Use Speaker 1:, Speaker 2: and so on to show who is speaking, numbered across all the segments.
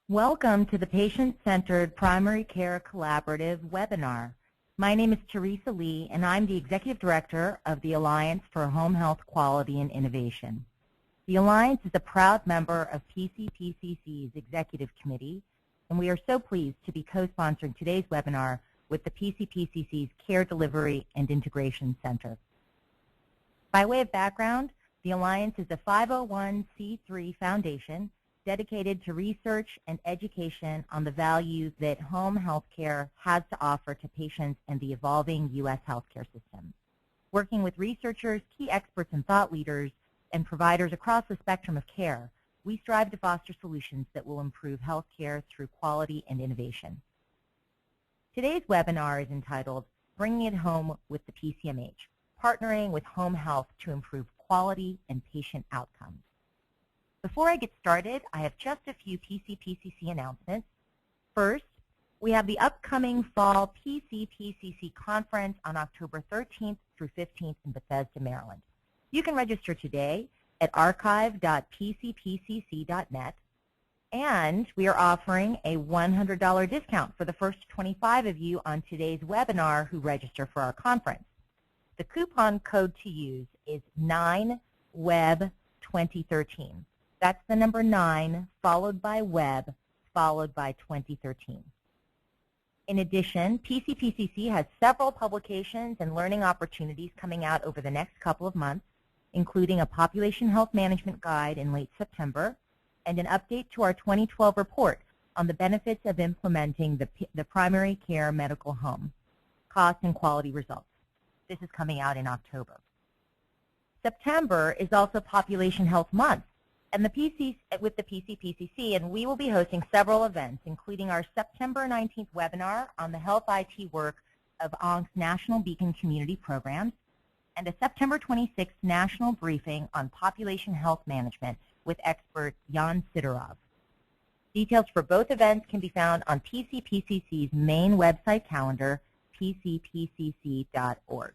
Speaker 1: Welcome to the Patient-Centered Primary Care Collaborative webinar. My name is Teresa Lee, and I'm the Executive Director of the Alliance for Home Health Quality and Innovation. The Alliance is a proud member of PCPCC's Executive Committee, and we are so pleased to be co-sponsoring today's webinar with the PCPCC's Care Delivery and Integration Center. By way of background, the Alliance is a 501c3 foundation dedicated to research and education on the value that home health care has to offer to patients and the evolving U.S. healthcare system. Working with researchers, key experts and thought leaders, and providers across the spectrum of care, we strive to foster solutions that will improve health care through quality and innovation. Today's webinar is entitled Bringing It Home with the PCMH, Partnering with Home Health to Improve Quality and Patient Outcomes. Before I get started, I have just a few PCPCC announcements. First, we have the upcoming Fall PCPCC Conference on October 13th through 15th in Bethesda, Maryland. You can register today at archive.pcpcc.net, and we are offering a $100 discount for the first 25 of you on today's webinar who register for our conference. The coupon code to use is 9WEB2013. That's the number 9 followed by web followed by 2013. In addition, PCPCC has several publications and learning opportunities coming out over the next couple of months, including a population health management guide in late September and an update to our 2012 report on the benefits of implementing the primary care medical home, cost and quality results. This is coming out in October. September is also Population Health Month and with the PCPCC, and we will be hosting several events, including our September 19th webinar on the health IT work of ONC's National Beacon Community Programs, and a September 26th national briefing on population health management with expert Jan Sidorov. Details for both events can be found on PCPCC's main website calendar, pcpcc.org.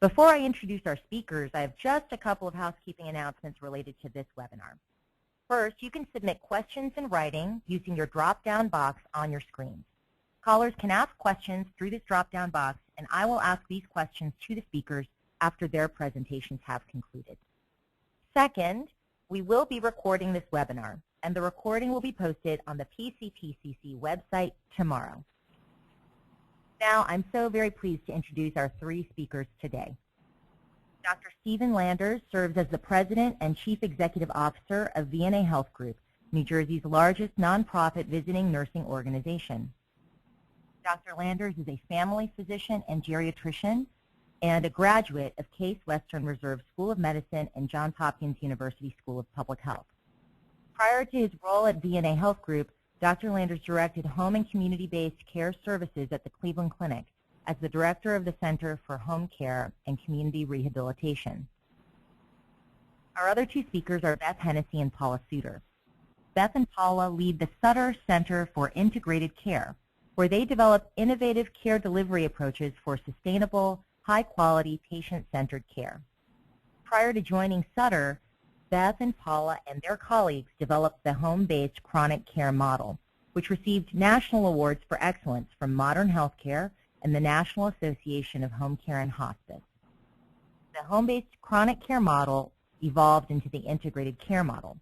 Speaker 1: Before I introduce our speakers, I have just a couple of housekeeping announcements related to this webinar. First, you can submit questions in writing using your drop-down box on your screen. Callers can ask questions through this drop-down box, and I will ask these questions to the speakers after their presentations have concluded. Second, we will be recording this webinar, and the recording will be posted on the PCPCC website tomorrow. Now, I'm so very pleased to introduce our three speakers today. Dr. Stephen Landers serves as the President and Chief Executive Officer of VNA Health Group, New Jersey's largest nonprofit visiting nursing organization. Dr. Landers is a family physician and geriatrician and a graduate of Case Western Reserve School of Medicine and Johns Hopkins University School of Public Health. Prior to his role at VNA Health Group, Dr. Landers directed home and community-based care services at the Cleveland Clinic as the director of the Center for Home Care and Community Rehabilitation. Our other two speakers are Beth Hennessy and Paula Suter. Beth and Paula lead the Sutter Center for Integrated Care, where they develop innovative care delivery approaches for sustainable, high-quality, patient-centered care. Prior to joining Sutter, Beth and Paula and their colleagues developed the home-based chronic care model, which received national awards for excellence from Modern Healthcare and the National Association of Home Care and Hospice. The home-based chronic care model evolved into the integrated care model.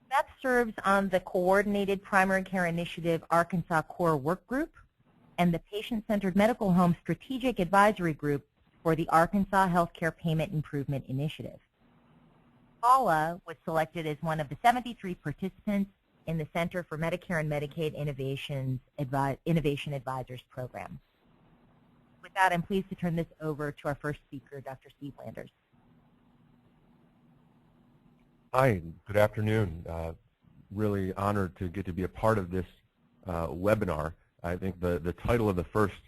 Speaker 1: Beth serves on the Coordinated Primary Care Initiative Arkansas Core Work Group and the Patient-Centered Medical Home Strategic Advisory Group for the Arkansas Healthcare Payment Improvement Initiative. Paula was selected as one of the 73 participants in the Center for Medicare and Medicaid Innovation Advisors Program. With that, I'm pleased to turn this over to our first speaker, Dr. Steve Landers.
Speaker 2: Hi, good afternoon. Really honored to get to be a part of this webinar. I think the title of the first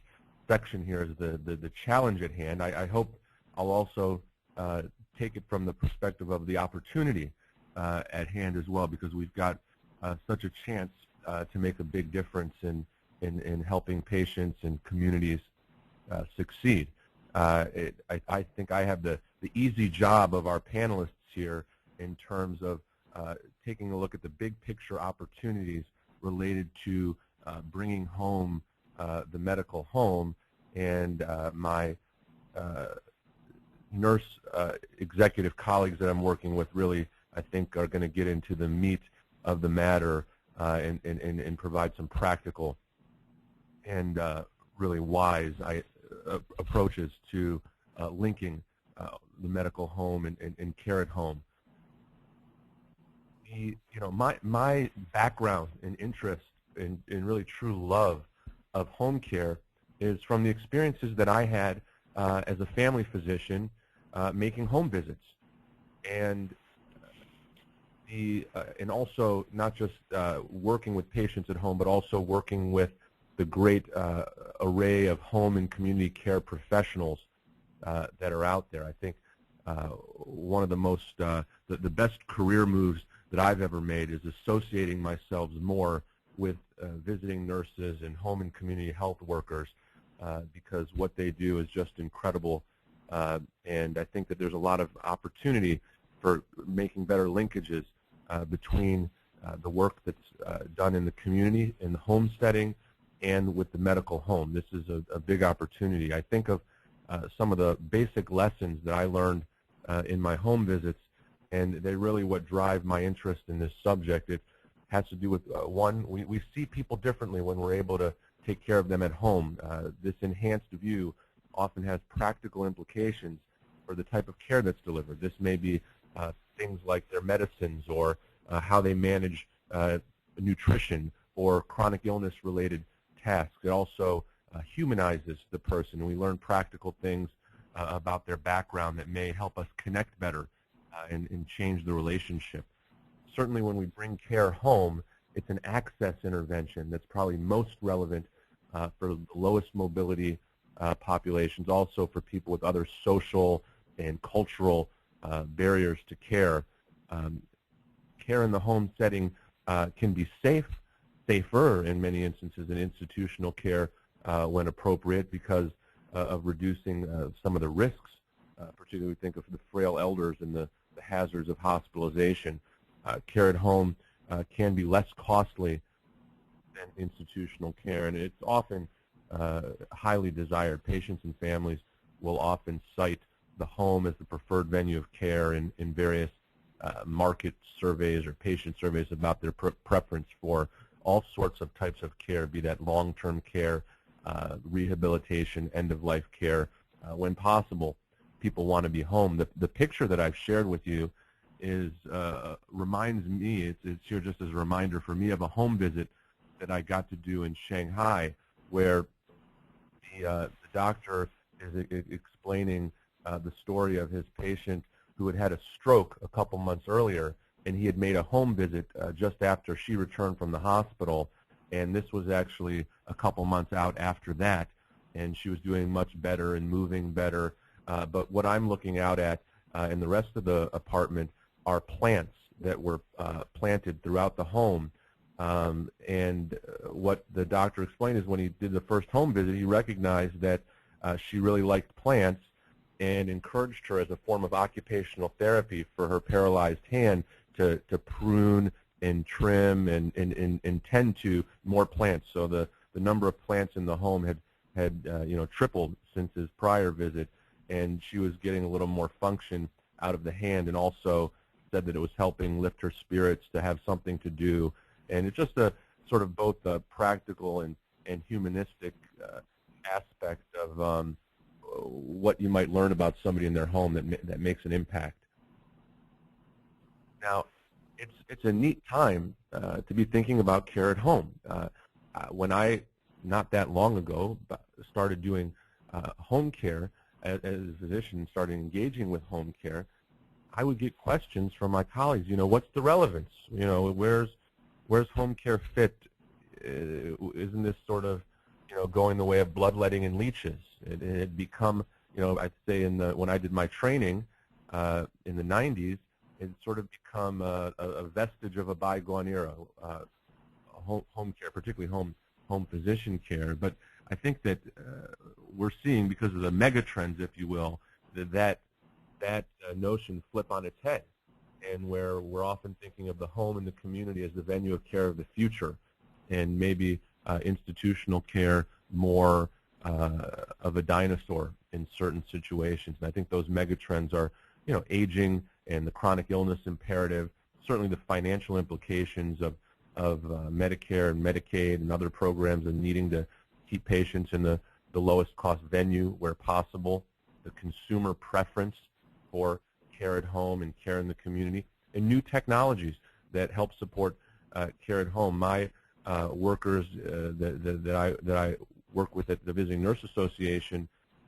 Speaker 2: section here is the challenge at hand. I hope I'll also take it from the perspective of the opportunity at hand as well, because we've got such a chance to make a big difference in helping patients and communities succeed. I think I have the easy job of our panelists here in terms of taking a look at the big picture opportunities related to bringing home the medical home, and my nurse executive colleagues that I'm working with really, I think, are going to get into the meat of the matter and provide some practical and really wise approaches to linking the medical home and care at home. My background and interest in really true love of home care is from the experiences that I had as a family physician making home visits, and also not just working with patients at home, but also working with the great array of home and community care professionals that are out there. I think one of the best career moves that I've ever made is associating myself more with visiting nurses and home and community health workers, because what they do is just incredible, and I think that there's a lot of opportunity for making better linkages between the work that's done in the community, in the home setting, and with the medical home. This is a big opportunity. I think of some of the basic lessons that I learned in my home visits, and they're really what drive my interest in this subject. It has to do with, one, we see people differently when we're able to take care of them at home. This enhanced view often has practical implications for the type of care that's delivered. This may be things like their medicines, or how they manage nutrition or chronic illness-related tasks. It also humanizes the person, and we learn practical things about their background that may help us connect better and change the relationship. Certainly when we bring care home, it's an access intervention that's probably most relevant for the lowest mobility populations, also for people with other social and cultural barriers to care. Care in the home setting can be safer in many instances than institutional care when appropriate, because of reducing some of the risks, particularly think of the frail elders and the hazards of hospitalization. Care at home can be less costly than institutional care, and it's often highly desired. Patients and families will often cite the home as the preferred venue of care in various market surveys or patient surveys about their preference for all sorts of types of care, be that long-term care, rehabilitation, end-of-life care. When possible, people want to be home. The picture that I've shared with you is reminds me, it's here just as a reminder for me of a home visit that I got to do in Shanghai, where the doctor is explaining the story of his patient who had had a stroke a couple months earlier, and he had made a home visit just after she returned from the hospital, and this was actually a couple months out after that, and she was doing much better and moving better. But what I'm looking out at in the rest of the apartment are plants that were planted throughout the home. And what the doctor explained is when he did the first home visit, he recognized that she really liked plants and encouraged her as a form of occupational therapy for her paralyzed hand to prune and trim and tend to more plants. So the number of plants in the home had tripled since his prior visit, and she was getting a little more function out of the hand, and also said that it was helping lift her spirits to have something to do. And it's just a sort of both a practical and humanistic aspect of what you might learn about somebody in their home that makes an impact. Now, it's a neat time to be thinking about care at home. When I, not that long ago, started doing home care as a physician, started engaging with home care, I would get questions from my colleagues, what's the relevance? Where's home care fit? Isn't this sort of, going the way of bloodletting and leeches? It had become, I'd say when I did my training in the 90s, it sort of become a vestige of a bygone era, home care, particularly home physician care. But I think that we're seeing, because of the mega trends, if you will, that notion flip on its head. and where we're often thinking of the home and the community as the venue of care of the future, and maybe institutional care more of a dinosaur in certain situations. And I think those megatrends are, aging and the chronic illness imperative, certainly the financial implications of Medicare and Medicaid and other programs and needing to keep patients in the lowest cost venue where possible, the consumer preference for care at home and care in the community, and new technologies that help support care at home. My workers that I work with at the Visiting Nurse Association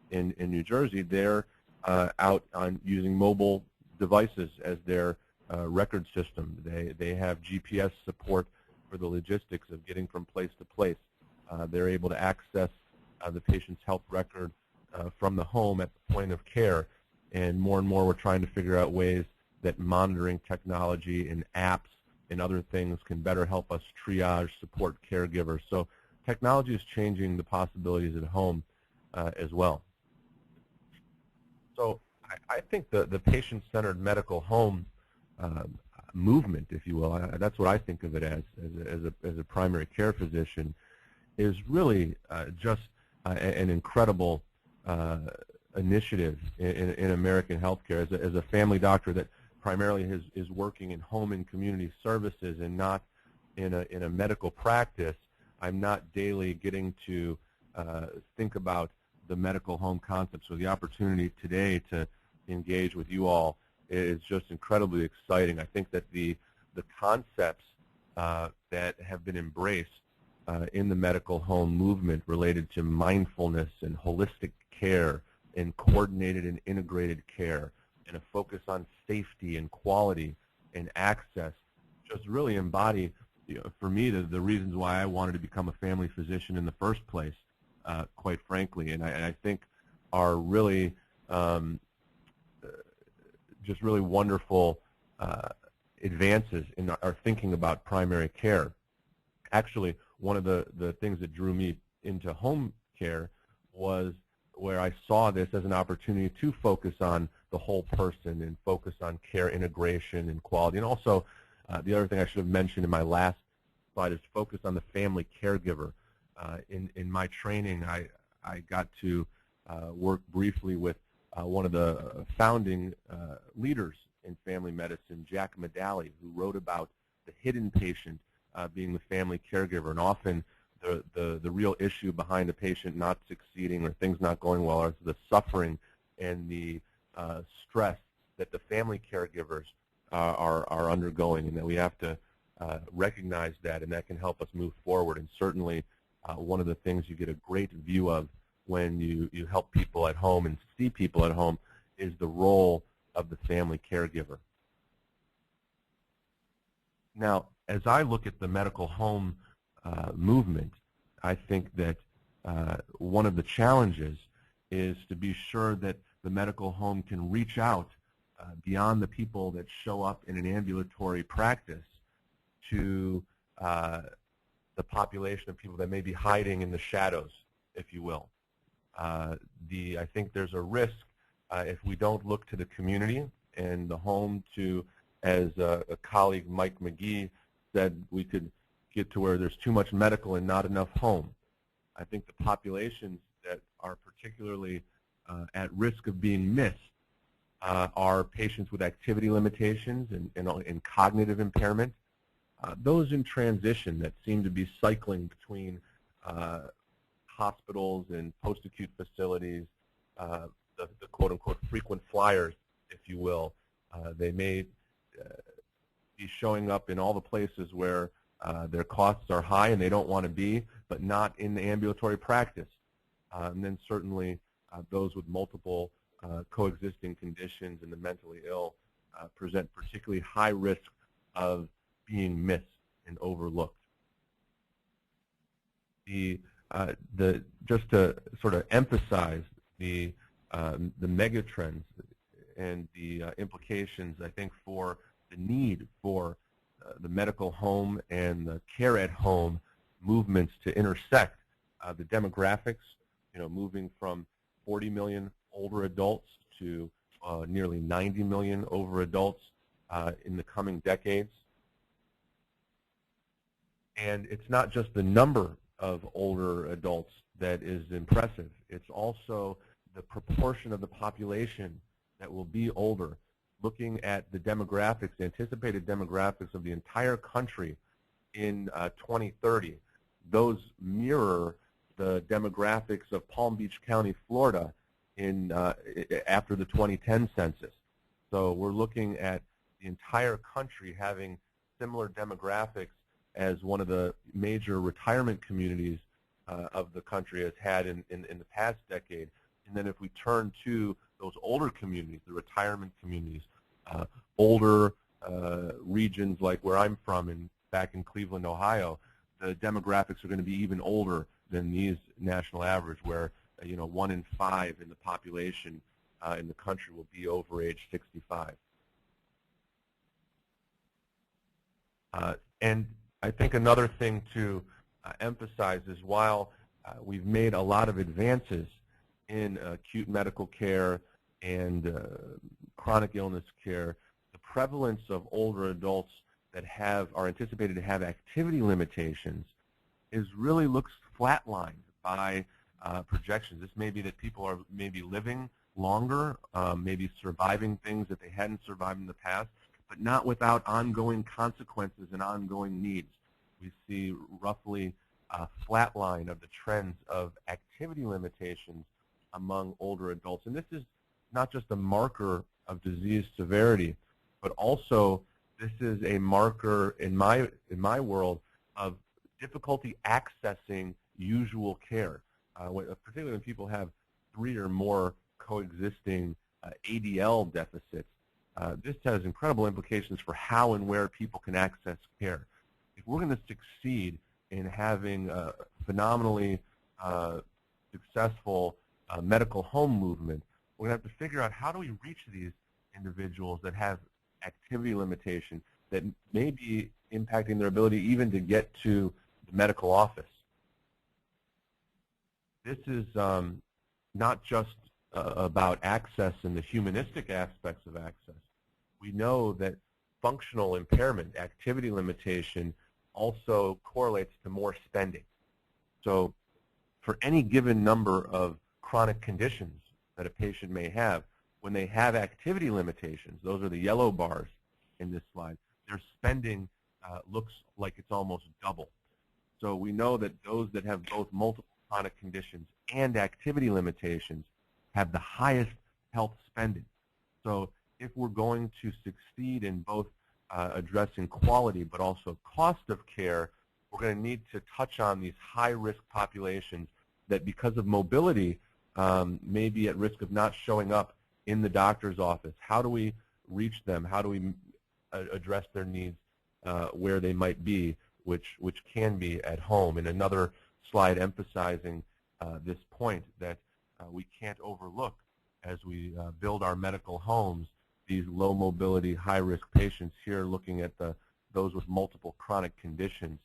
Speaker 2: in New Jersey, they're out on using mobile devices as their record system. They have GPS support for the logistics of getting from place to place. They're able to access the patient's health record from the home at the point of care. And more we're trying to figure out ways that monitoring technology and apps and other things can better help us triage, support caregivers. So technology is changing the possibilities at home as well. So I think the patient-centered medical home movement, if you will, that's what I think of it as a primary care physician, is really just an incredible initiative in American healthcare. As a family doctor that primarily is working in home and community services and not in a medical practice, I'm not daily getting to think about the medical home concept. So the opportunity today to engage with you all is just incredibly exciting. I think that the concepts that have been embraced in the medical home movement related to mindfulness and holistic care and coordinated and integrated care and a focus on safety and quality and access just really embody, for me, the reasons why I wanted to become a family physician in the first place, quite frankly. And I think are really just really wonderful advances in our thinking about primary care. Actually, one of the things that drew me into home care was where I saw this as an opportunity to focus on the whole person and focus on care integration and quality. And also, the other thing I should have mentioned in my last slide is focus on the family caregiver. In my training, I got to work briefly with one of the founding leaders in family medicine, Jack Medalley, who wrote about the hidden patient being the family caregiver. And often the real issue behind a patient not succeeding or things not going well is the suffering and the stress that the family caregivers are undergoing, and that we have to recognize that, and that can help us move forward. And certainly one of the things you get a great view of when you help people at home and see people at home is the role of the family caregiver. Now, as I look at the medical home movement, I think that one of the challenges is to be sure that the medical home can reach out beyond the people that show up in an ambulatory practice to the population of people that may be hiding in the shadows, if you will. I think there's a risk if we don't look to the community and the home to, as a colleague, Mike McGee, said, we could get to where there's too much medical and not enough home. I think the populations that are particularly at risk of being missed are patients with activity limitations and cognitive impairment. Those in transition that seem to be cycling between hospitals and post-acute facilities, the quote-unquote frequent flyers, if you will. They may be showing up in all the places where their costs are high and they don't want to be, but not in the ambulatory practice. And then certainly those with multiple coexisting conditions and the mentally ill present particularly high risk of being missed and overlooked. Just to sort of emphasize the megatrends and the implications, I think, for the need for the medical home and the care at home movements to intersect the demographics, moving from 40 million older adults to nearly 90 million over adults, in the coming decades. And it's not just the number of older adults that is impressive. It's also the proportion of the population that will be older. Looking at the demographics, anticipated demographics of the entire country in 2030, those mirror the demographics of Palm Beach County, Florida, after the 2010 census. So we're looking at the entire country having similar demographics as one of the major retirement communities of the country has had in the past decade. And then if we turn to those older communities, the retirement communities, older regions like where I'm from, back in Cleveland, Ohio, the demographics are going to be even older than these national average, where 1 in 5 in the population in the country will be over age 65. And I think another thing to emphasize is while we've made a lot of advances in acute medical care and chronic illness care, the prevalence of older adults that are anticipated to have activity limitations really looks flatlined by projections. This may be that people are maybe living longer, maybe surviving things that they hadn't survived in the past, but not without ongoing consequences and ongoing needs. We see roughly a flat line of the trends of activity limitations among older adults. And this is not just a marker of disease severity, but also this is a marker in my world of difficulty accessing usual care, particularly when people have 3 or more coexisting ADL deficits. This has incredible implications for how and where people can access care. If we're going to succeed in having a phenomenally successful medical home movement, we're going to have to figure out how do we reach these individuals that have activity limitation that may be impacting their ability even to get to the medical office. This is not just about access and the humanistic aspects of access. We know that functional impairment, activity limitation, also correlates to more spending. So for any given number of chronic conditions that a patient may have, when they have activity limitations, those are the yellow bars in this slide, their spending looks like it's almost double. So we know that those that have both multiple chronic conditions and activity limitations have the highest health spending. So if we're going to succeed in both addressing quality but also cost of care, we're going to need to touch on these high-risk populations that because of mobility may be at risk of not showing up in the doctor's office. How do we reach them? How do we address their needs where they might be, which can be at home? And another slide emphasizing this point that we can't overlook as we build our medical homes, these low mobility, high risk patients here looking at those with multiple chronic conditions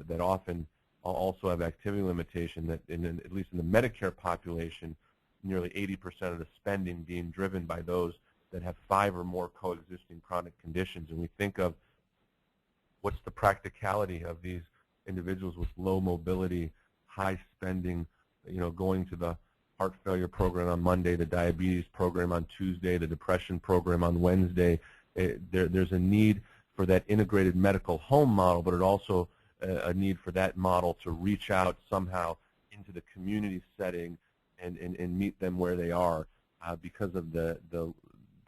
Speaker 2: that often also have activity limitation, that at least in the Medicare population, nearly 80% of the spending being driven by those that have 5 or more coexisting chronic conditions. And we think of what's the practicality of these individuals with low mobility, high spending, going to the heart failure program on Monday, the diabetes program on Tuesday, the depression program on Wednesday. There's a need for that integrated medical home model, but it also a need for that model to reach out somehow into the community setting and meet them where they are because of the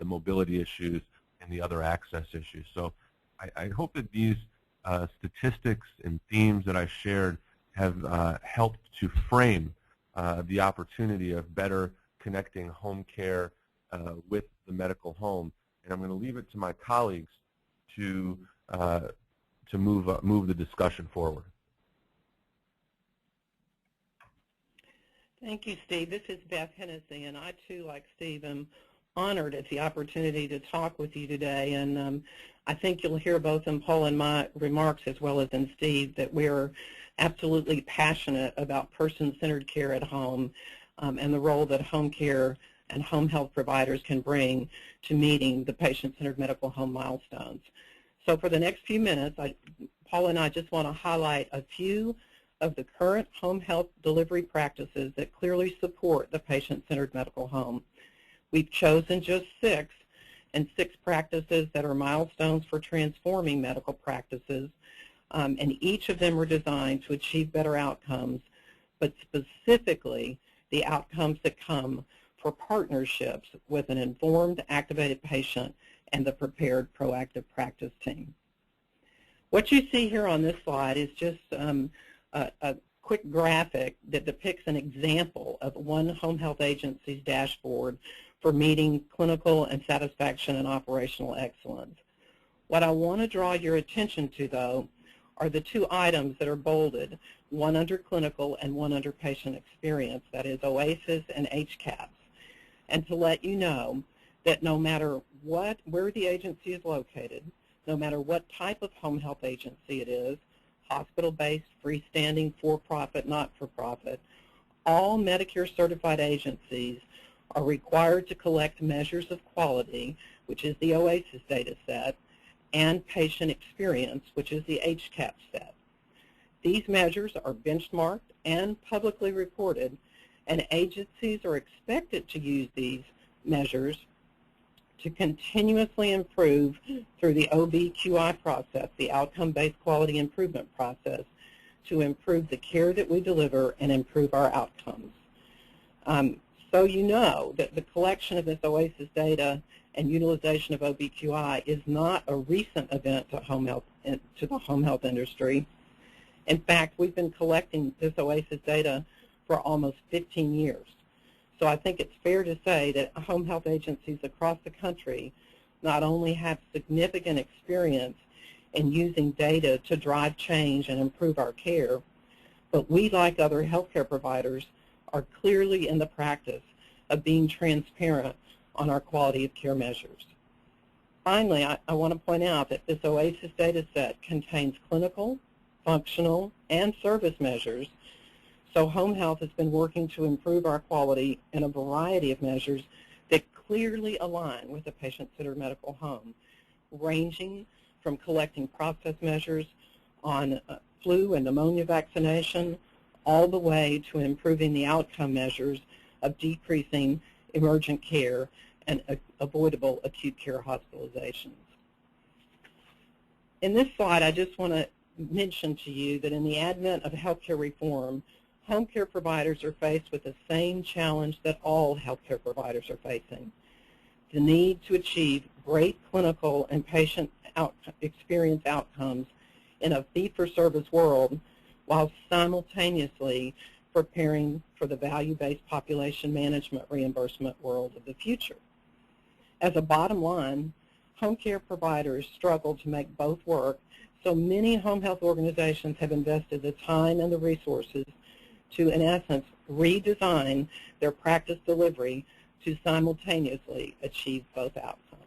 Speaker 2: mobility issues and the other access issues. So I hope that these statistics and themes that I shared have helped to frame the opportunity of better connecting home care with the medical home. And I'm going to leave it to my colleagues to move the discussion forward.
Speaker 3: Thank you, Steve. This is Beth Hennessy, and I too, like Steve, am honored at the opportunity to talk with you today. And I think you'll hear both in Paul and my remarks as well as in Steve that we're absolutely passionate about person-centered care at home and the role that home care and home health providers can bring to meeting the patient-centered medical home milestones. So for the next few minutes, Paula and I just want to highlight a few of the current home health delivery practices that clearly support the patient-centered medical home. We've chosen just 6, and 6 practices that are milestones for transforming medical practices, and each of them are designed to achieve better outcomes, but specifically the outcomes that come for partnerships with an informed, activated patient and the prepared, proactive practice team. What you see here on this slide is just a quick graphic that depicts an example of one home health agency's dashboard for meeting clinical and satisfaction and operational excellence. What I want to draw your attention to, though, are the 2 items that are bolded, one under clinical and one under patient experience, that is OASIS and HCAHPS, and to let you know that no matter where the agency is located, no matter what type of home health agency it is, hospital-based, freestanding, for-profit, not-for-profit, all Medicare certified agencies are required to collect measures of quality, which is the OASIS data set, and patient experience, which is the HCAHPS set. These measures are benchmarked and publicly reported, and agencies are expected to use these measures to continuously improve through the OBQI process, the outcome-based quality improvement process, to improve the care that we deliver and improve our outcomes. So you know that the collection of this OASIS data and utilization of OBQI is not a recent event to the home health industry. In fact, we've been collecting this OASIS data for almost 15 years. So I think it's fair to say that home health agencies across the country not only have significant experience in using data to drive change and improve our care, but we, like other healthcare providers, are clearly in the practice of being transparent on our quality of care measures. Finally, I want to point out that this OASIS data set contains clinical, functional, and service measures, so home health has been working to improve our quality in a variety of measures that clearly align with a patient-centered medical home, ranging from collecting process measures on flu and pneumonia vaccination, all the way to improving the outcome measures of decreasing emergent care and avoidable acute care hospitalizations. In this slide, I just want to mention to you that in the advent of healthcare reform, home care providers are faced with the same challenge that all healthcare providers are facing: the need to achieve great clinical and patient experience outcomes in a fee-for-service world while simultaneously preparing for the value-based population management reimbursement world of the future. As a bottom line, home care providers struggle to make both work, so many home health organizations have invested the time and the resources to, in essence, redesign their practice delivery to simultaneously achieve both outcomes.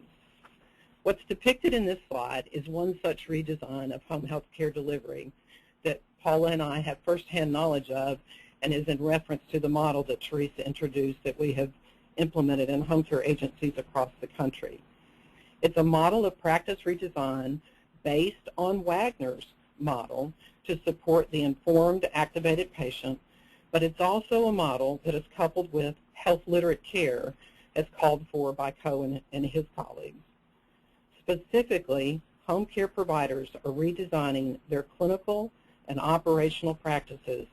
Speaker 3: What's depicted in this slide is one such redesign of home health care delivery that Paula and I have firsthand knowledge of, and is in reference to the model that Teresa introduced that we have implemented in home care agencies across the country. It's a model of practice redesign based on Wagner's model to support the informed, activated patient, but it's also a model that is coupled with health-literate care as called for by Cohen and his colleagues. Specifically, home care providers are redesigning their clinical and operational practices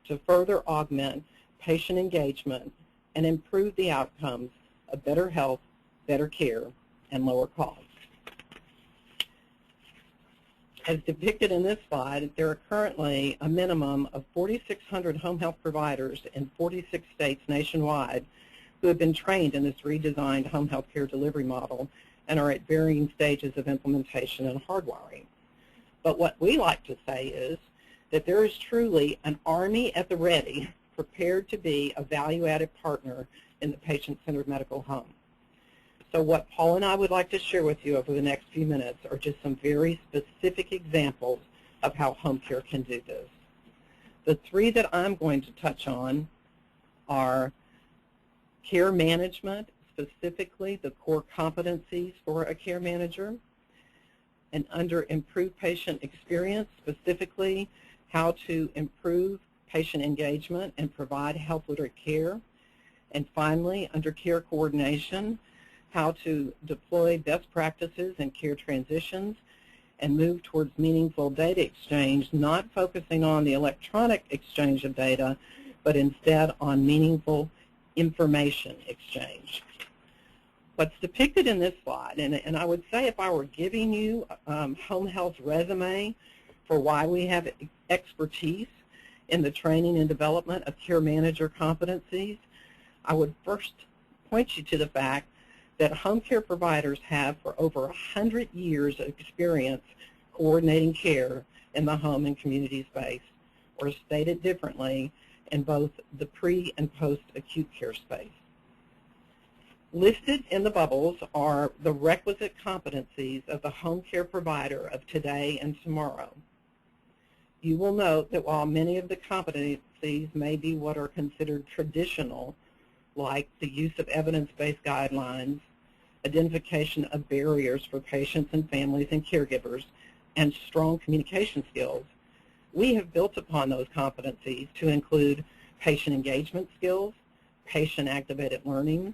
Speaker 3: to further augment patient engagement and improve the outcomes of better health, better care, and lower costs. As depicted in this slide, there are currently a minimum of 4,600 home health providers in 46 states nationwide who have been trained in this redesigned home health care delivery model and are at varying stages of implementation and hardwiring. But what we like to say is that there is truly an army at the ready, prepared to be a value-added partner in the patient-centered medical home. So what Paul and I would like to share with you over the next few minutes are just some very specific examples of how home care can do this. The three that I'm going to touch on are care management, specifically the core competencies for a care manager, and under improved patient experience, specifically how to improve patient engagement and provide health-literate care. And finally, under care coordination, how to deploy best practices and care transitions and move towards meaningful data exchange, not focusing on the electronic exchange of data, but instead on meaningful information exchange. What's depicted in this slide, and I would say if I were giving you home health's resume for why we have expertise in the training and development of care manager competencies, I would first point you to the fact that home care providers have for over 100 years of experience coordinating care in the home and community space, or stated differently, in both the pre- and post-acute care space. Listed in the bubbles are the requisite competencies of the home care provider of today and tomorrow. You will note that while many of the competencies may be what are considered traditional, like the use of evidence-based guidelines, identification of barriers for patients and families and caregivers, and strong communication skills, we have built upon those competencies to include patient engagement skills, patient-activated learning,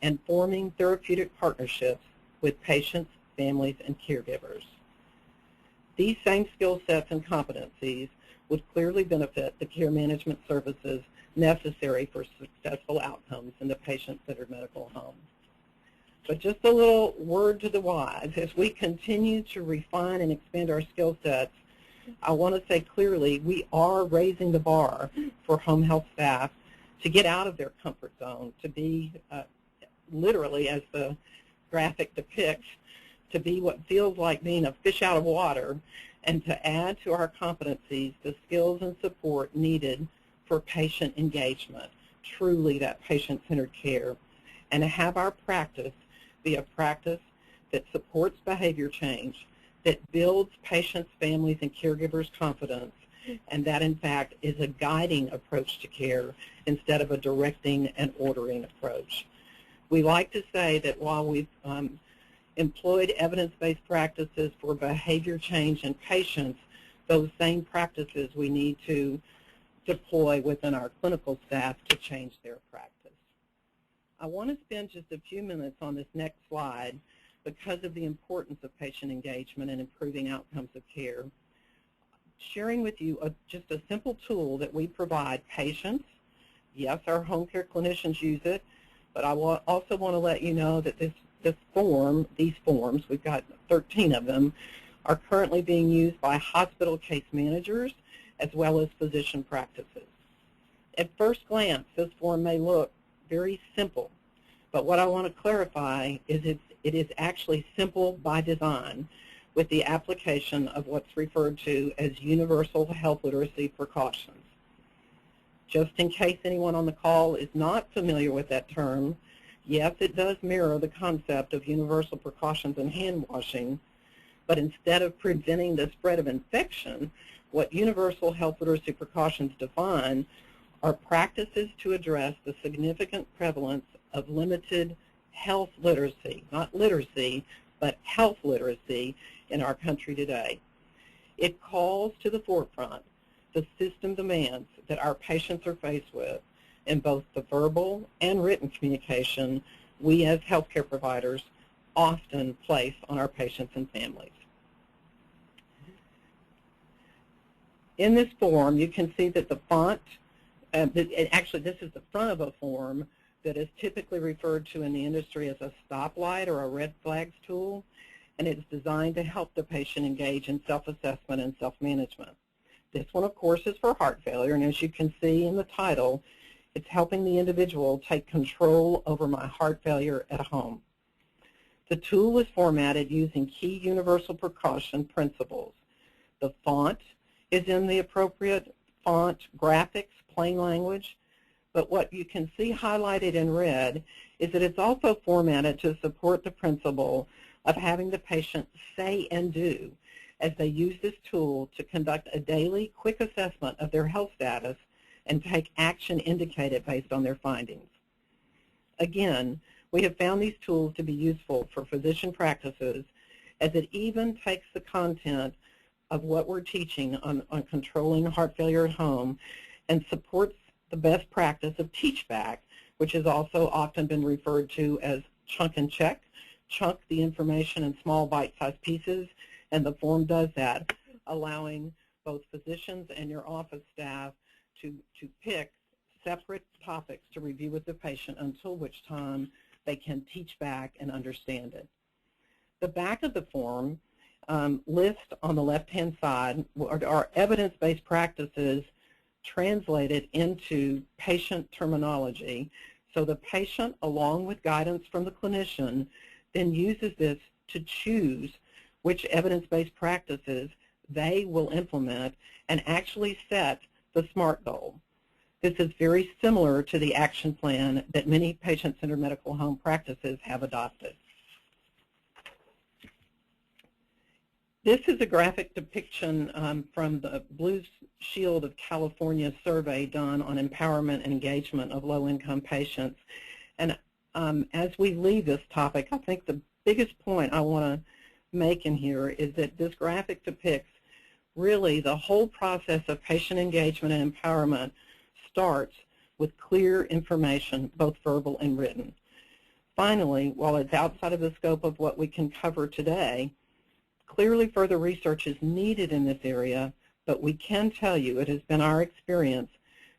Speaker 3: and forming therapeutic partnerships with patients, families, and caregivers. These same skill sets and competencies would clearly benefit the care management services necessary for successful outcomes in the patient-centered medical home. But just a little word to the wise, as we continue to refine and expand our skill sets, I want to say clearly we are raising the bar for home health staff to get out of their comfort zone, to be literally, as the graphic depicts, to be what feels like being a fish out of water, and to add to our competencies the skills and support needed for patient engagement, truly that patient-centered care, and to have our practice be a practice that supports behavior change, that builds patients, families, and caregivers' confidence, and that, in fact, is a guiding approach to care instead of a directing and ordering approach. We like to say that while we've employed evidence-based practices for behavior change in patients, those same practices we need to deploy within our clinical staff to change their practice. I want to spend just a few minutes on this next slide because of the importance of patient engagement and improving outcomes of care, sharing with you just a simple tool that we provide patients. Yes, our home care clinicians use it, but I also want to let you know that these forms, we've got 13 of them, are currently being used by hospital case managers as well as physician practices. At first glance, this form may look very simple, but what I want to clarify is it is actually simple by design with the application of what's referred to as universal health literacy precautions. Just in case anyone on the call is not familiar with that term, yes, it does mirror the concept of universal precautions in hand washing, but instead of preventing the spread of infection, what universal health literacy precautions define are practices to address the significant prevalence of limited health literacy, not literacy, but health literacy in our country today. It calls to the forefront the system demands that our patients are faced with in both the verbal and written communication we as healthcare providers often place on our patients and families. In this form, you can see that the font, actually this is the front of a form that is typically referred to in the industry as a stoplight or a red flags tool, and it's designed to help the patient engage in self-assessment and self-management. This one, of course, is for heart failure, and as you can see in the title, it's helping the individual take control over my heart failure at home. The tool is formatted using key universal precaution principles. The font is in the appropriate font, graphics, plain language, but what you can see highlighted in red is that it's also formatted to support the principle of having the patient say and do as they use this tool to conduct a daily quick assessment of their health status and take action indicated based on their findings. Again, we have found these tools to be useful for physician practices, as it even takes the content of what we're teaching on controlling heart failure at home and supports the best practice of teach back, which has also often been referred to as chunk and check. Chunk the information in small bite-sized pieces, and the form does that, allowing both physicians and your office staff to pick separate topics to review with the patient, until which time they can teach back and understand it. The back of the form lists on the left-hand side are evidence-based practices translated into patient terminology, so the patient, along with guidance from the clinician, then uses this to choose which evidence-based practices they will implement and actually set the SMART goal. This is very similar to the action plan that many patient-centered medical home practices have adopted. This is a graphic depiction from the Blue Shield of California survey done on empowerment and engagement of low-income patients. And as we leave this topic, I think the biggest point I want to make in here is that this graphic depicts really the whole process of patient engagement and empowerment starts with clear information, both verbal and written. Finally, while it's outside of the scope of what we can cover today, clearly further research is needed in this area, but we can tell you it has been our experience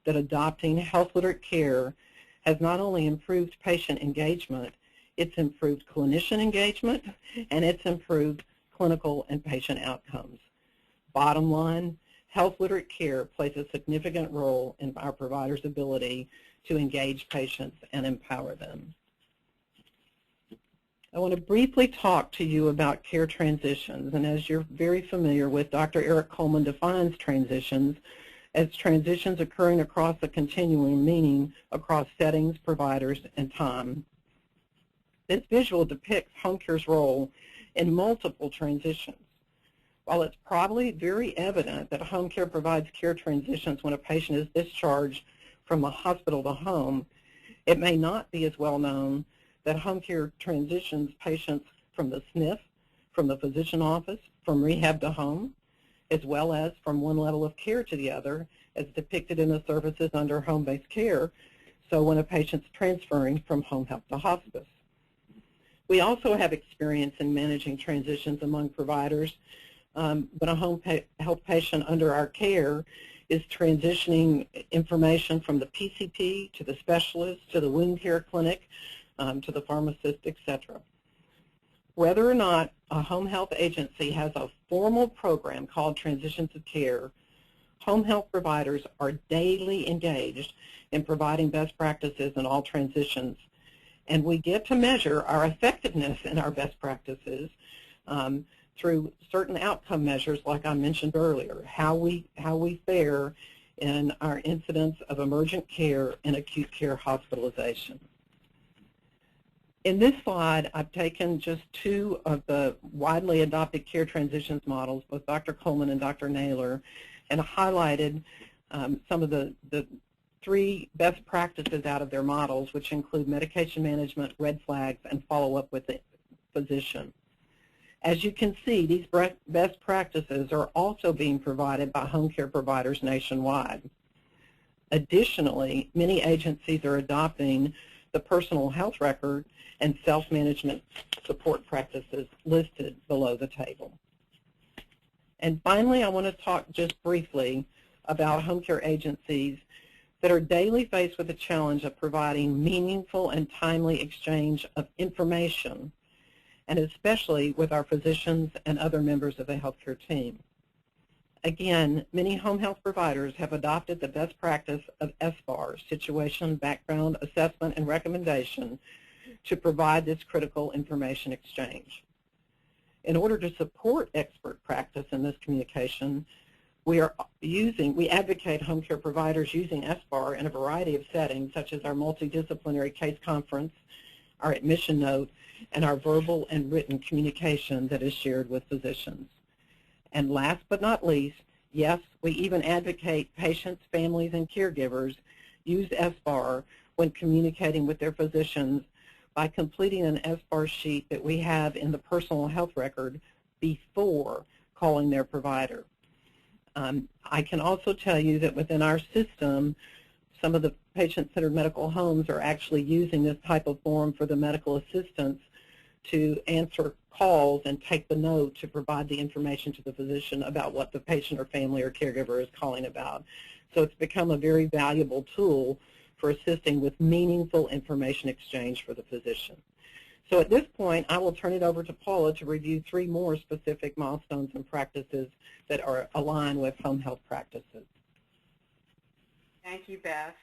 Speaker 3: that adopting health-literate care has not only improved patient engagement, it's improved clinician engagement, and it's improved clinical and patient outcomes. Bottom line, health-literate care plays a significant role in our providers' ability to engage patients and empower them. I want to briefly talk to you about care transitions, and as you're very familiar with, Dr. Eric Coleman defines transitions as transitions occurring across a continuum, meaning across settings, providers, and time. This visual depicts home care's role in multiple transitions. While it's probably very evident that home care provides care transitions when a patient is discharged from the hospital to home, it may not be as well known that home care transitions patients from the SNF, from the physician office, from rehab to home, as well as from one level of care to the other, as depicted in the services under home-based care, so when a patient's transferring from home health to hospice. We also have experience in managing transitions among providers when a home health patient under our care is transitioning information from the PCP to the specialist to the wound care clinic to the pharmacist, etc. Whether or not a home health agency has a formal program called Transitions of Care, home health providers are daily engaged in providing best practices in all transitions, and we get to measure our effectiveness in our best practices through certain outcome measures, like I mentioned earlier, how we fare in our incidence of emergent care and acute care hospitalization. In this slide, I've taken just two of the widely adopted care transitions models, both Dr. Coleman and Dr. Naylor, and highlighted some of the three best practices out of their models, which include medication management, red flags, and follow-up with the physician. As you can see, these best practices are also being provided by home care providers nationwide. Additionally, many agencies are adopting the personal health record and self-management support practices listed below the table. And finally, I want to talk just briefly about home care agencies that are daily faced with the challenge of providing meaningful and timely exchange of information, and especially with our physicians and other members of the healthcare team. Again, many home health providers have adopted the best practice of SBAR, Situation, Background, Assessment, and Recommendation, to provide this critical information exchange. In order to support expert practice in this communication, we advocate home care providers using SBAR in a variety of settings, such as our multidisciplinary case conference, our admission note, and our verbal and written communication that is shared with physicians. And last but not least, yes, we even advocate patients, families, and caregivers use SBAR when communicating with their physicians by completing an SBAR sheet that we have in the personal health record before calling their provider. I can also tell you that within our system, some of the patient-centered medical homes are actually using this type of form for the medical assistants to answer calls and take the note to provide the information to the physician about what the patient or family or caregiver is calling about. So it's become a very valuable tool for assisting with meaningful information exchange for the physician. So at this point, I will turn it over to Paula to review 3 more specific milestones and practices that are aligned with home health practices.
Speaker 4: Thank you, Beth.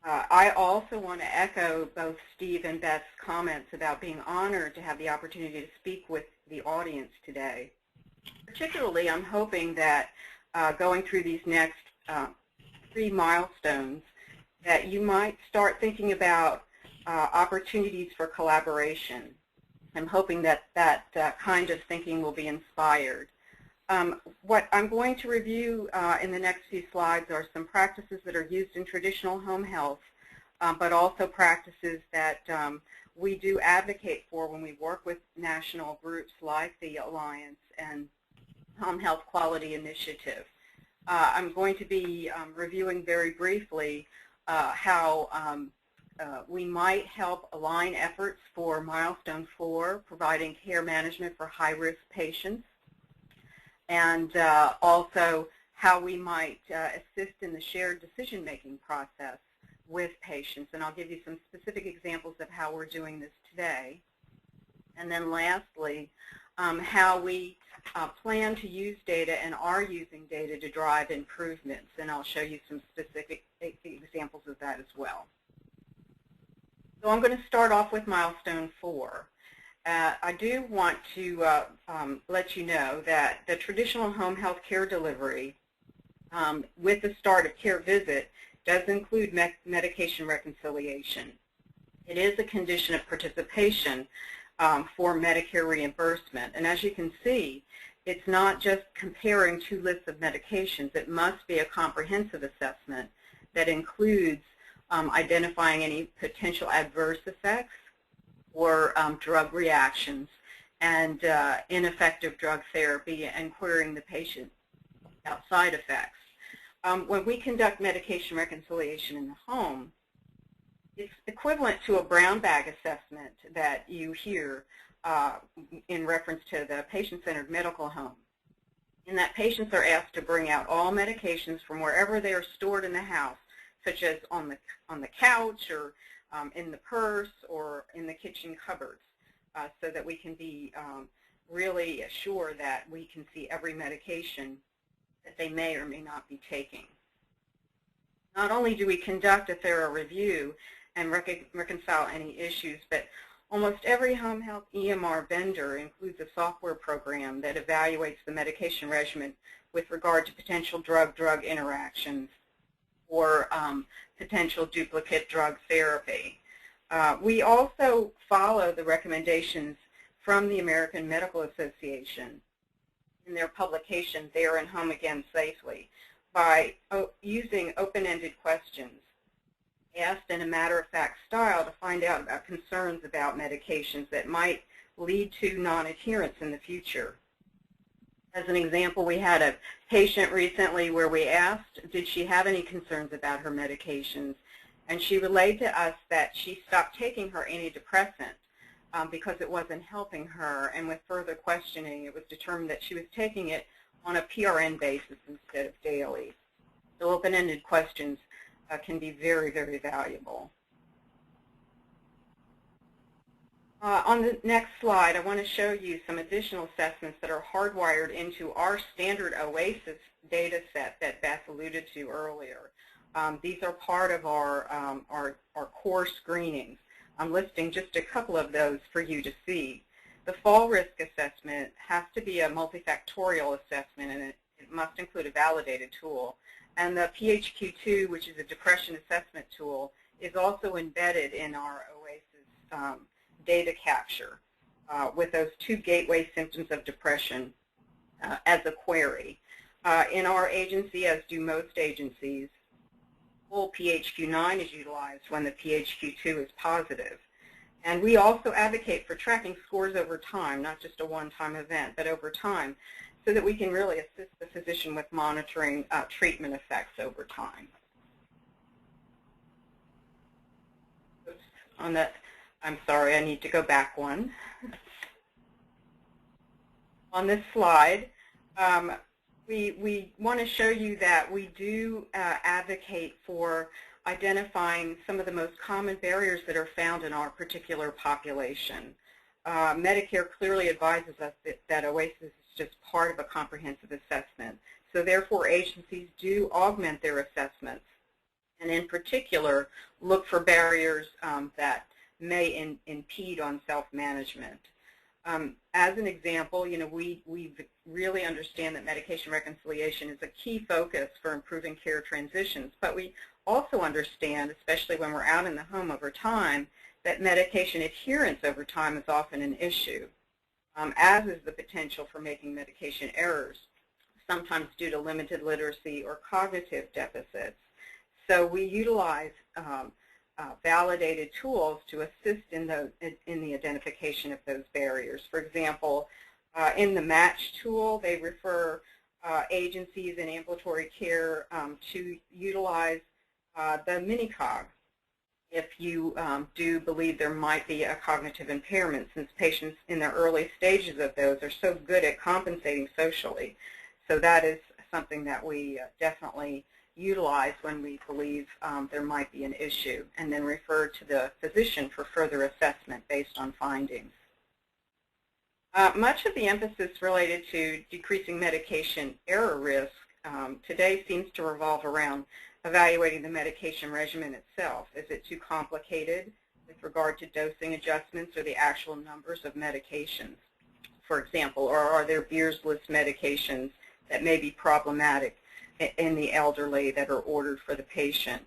Speaker 4: I also want to echo both Steve and Beth's comments about being honored to have the opportunity to speak with the audience today. Particularly, I'm hoping that going through these next 3 milestones, that you might start thinking about opportunities for collaboration. I'm hoping that that kind of thinking will be inspired. What I'm going to review in the next few slides are some practices that are used in traditional home health, but also practices that we do advocate for when we work with national groups like the Alliance and Home Health Quality Initiative. I'm going to be reviewing very briefly how we might help align efforts for Milestone 4, providing care management for high-risk patients, and also how we might assist in the shared decision-making process with patients. And I'll give you some specific examples of how we're doing this today. And then lastly, how we plan to use data and are using data to drive improvements. And I'll show you some specific examples of that as well. So I'm going to start off with Milestone 4. I do want to let you know that the traditional home health care delivery with the start of care visit does include medication reconciliation. It is a condition of participation for Medicare reimbursement. And as you can see, it's not just comparing 2 lists of medications. It must be a comprehensive assessment that includes identifying any potential adverse effects or drug reactions and ineffective drug therapy and querying the patient about side effects. When we conduct medication reconciliation in the home, it's equivalent to a brown bag assessment that you hear in reference to the patient-centered medical home, in that patients are asked to bring out all medications from wherever they are stored in the house, such as on the couch or in the purse or in the kitchen cupboards, so that we can be really sure that we can see every medication that they may or may not be taking. Not only do we conduct a thorough review and reconcile any issues, but almost every home health EMR vendor includes a software program that evaluates the medication regimen with regard to potential drug-drug interactions or potential duplicate drug therapy. We also follow the recommendations from the American Medical Association in their publication, There and Home Again Safely, by using open-ended questions asked in a matter-of-fact style to find out about concerns about medications that might lead to non-adherence in the future. As an example, we had a patient recently where we asked, did she have any concerns about her medications? And she relayed to us that she stopped taking her antidepressant because it wasn't helping her. And with further questioning, it was determined that she was taking it on a PRN basis instead of daily. So open-ended questions can be very, very valuable. On the next slide, I want to show you some additional assessments that are hardwired into our standard OASIS data set that Beth alluded to earlier. These are part of our core screenings. I'm listing just a couple of those for you to see. The fall risk assessment has to be a multifactorial assessment, and it must include a validated tool. And the PHQ-2, which is a depression assessment tool, is also embedded in our OASIS data capture with those 2 gateway symptoms of depression as a query. In our agency, as do most agencies, full PHQ-9 is utilized when the PHQ-2 is positive. And we also advocate for tracking scores over time, not just a one-time event, but over time, so that we can really assist the physician with monitoring treatment effects over time. Oops, on that, I'm sorry, I need to go back one. On this slide, we want to show you that we do advocate for identifying some of the most common barriers that are found in our particular population. Medicare clearly advises us that OASIS is just part of a comprehensive assessment. So therefore, agencies do augment their assessments, and in particular, look for barriers that may impede on self-management. As an example, we really understand that medication reconciliation is a key focus for improving care transitions, but we also understand, especially when we're out in the home over time, that medication adherence over time is often an issue, as is the potential for making medication errors, sometimes due to limited literacy or cognitive deficits. So we utilize validated tools to assist in the identification of those barriers. For example, in the MATCH tool, they refer agencies in ambulatory care to utilize the mini-cog if you do believe there might be a cognitive impairment, since patients in the early stages of those are so good at compensating socially. So that is something that we definitely utilize when we believe there might be an issue, and then refer to the physician for further assessment based on findings. Much of the emphasis related to decreasing medication error risk today seems to revolve around evaluating the medication regimen itself. Is it too complicated with regard to dosing adjustments or the actual numbers of medications, for example, or are there Beers list medications that may be problematic in the elderly that are ordered for the patient?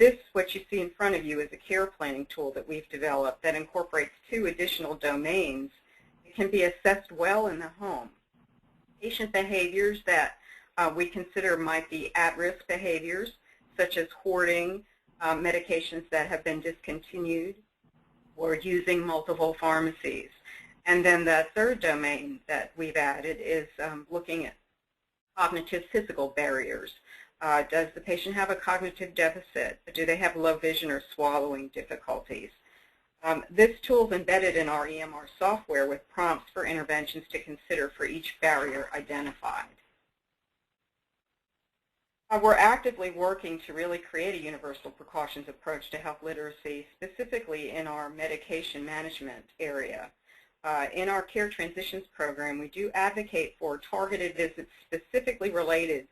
Speaker 4: This, what you see in front of you, is a care planning tool that we've developed that incorporates 2 additional domains. It can be assessed well in the home. Patient behaviors that we consider might be at-risk behaviors, such as hoarding medications that have been discontinued or using multiple pharmacies. And then the third domain that we've added is looking at cognitive physical barriers. Does the patient have a cognitive deficit? Do they have low vision or swallowing difficulties? This tool is embedded in our EMR software with prompts for interventions to consider for each barrier identified. We're actively working to really create a universal precautions approach to health literacy, specifically in our medication management area. In our care transitions program, we do advocate for targeted visits specifically related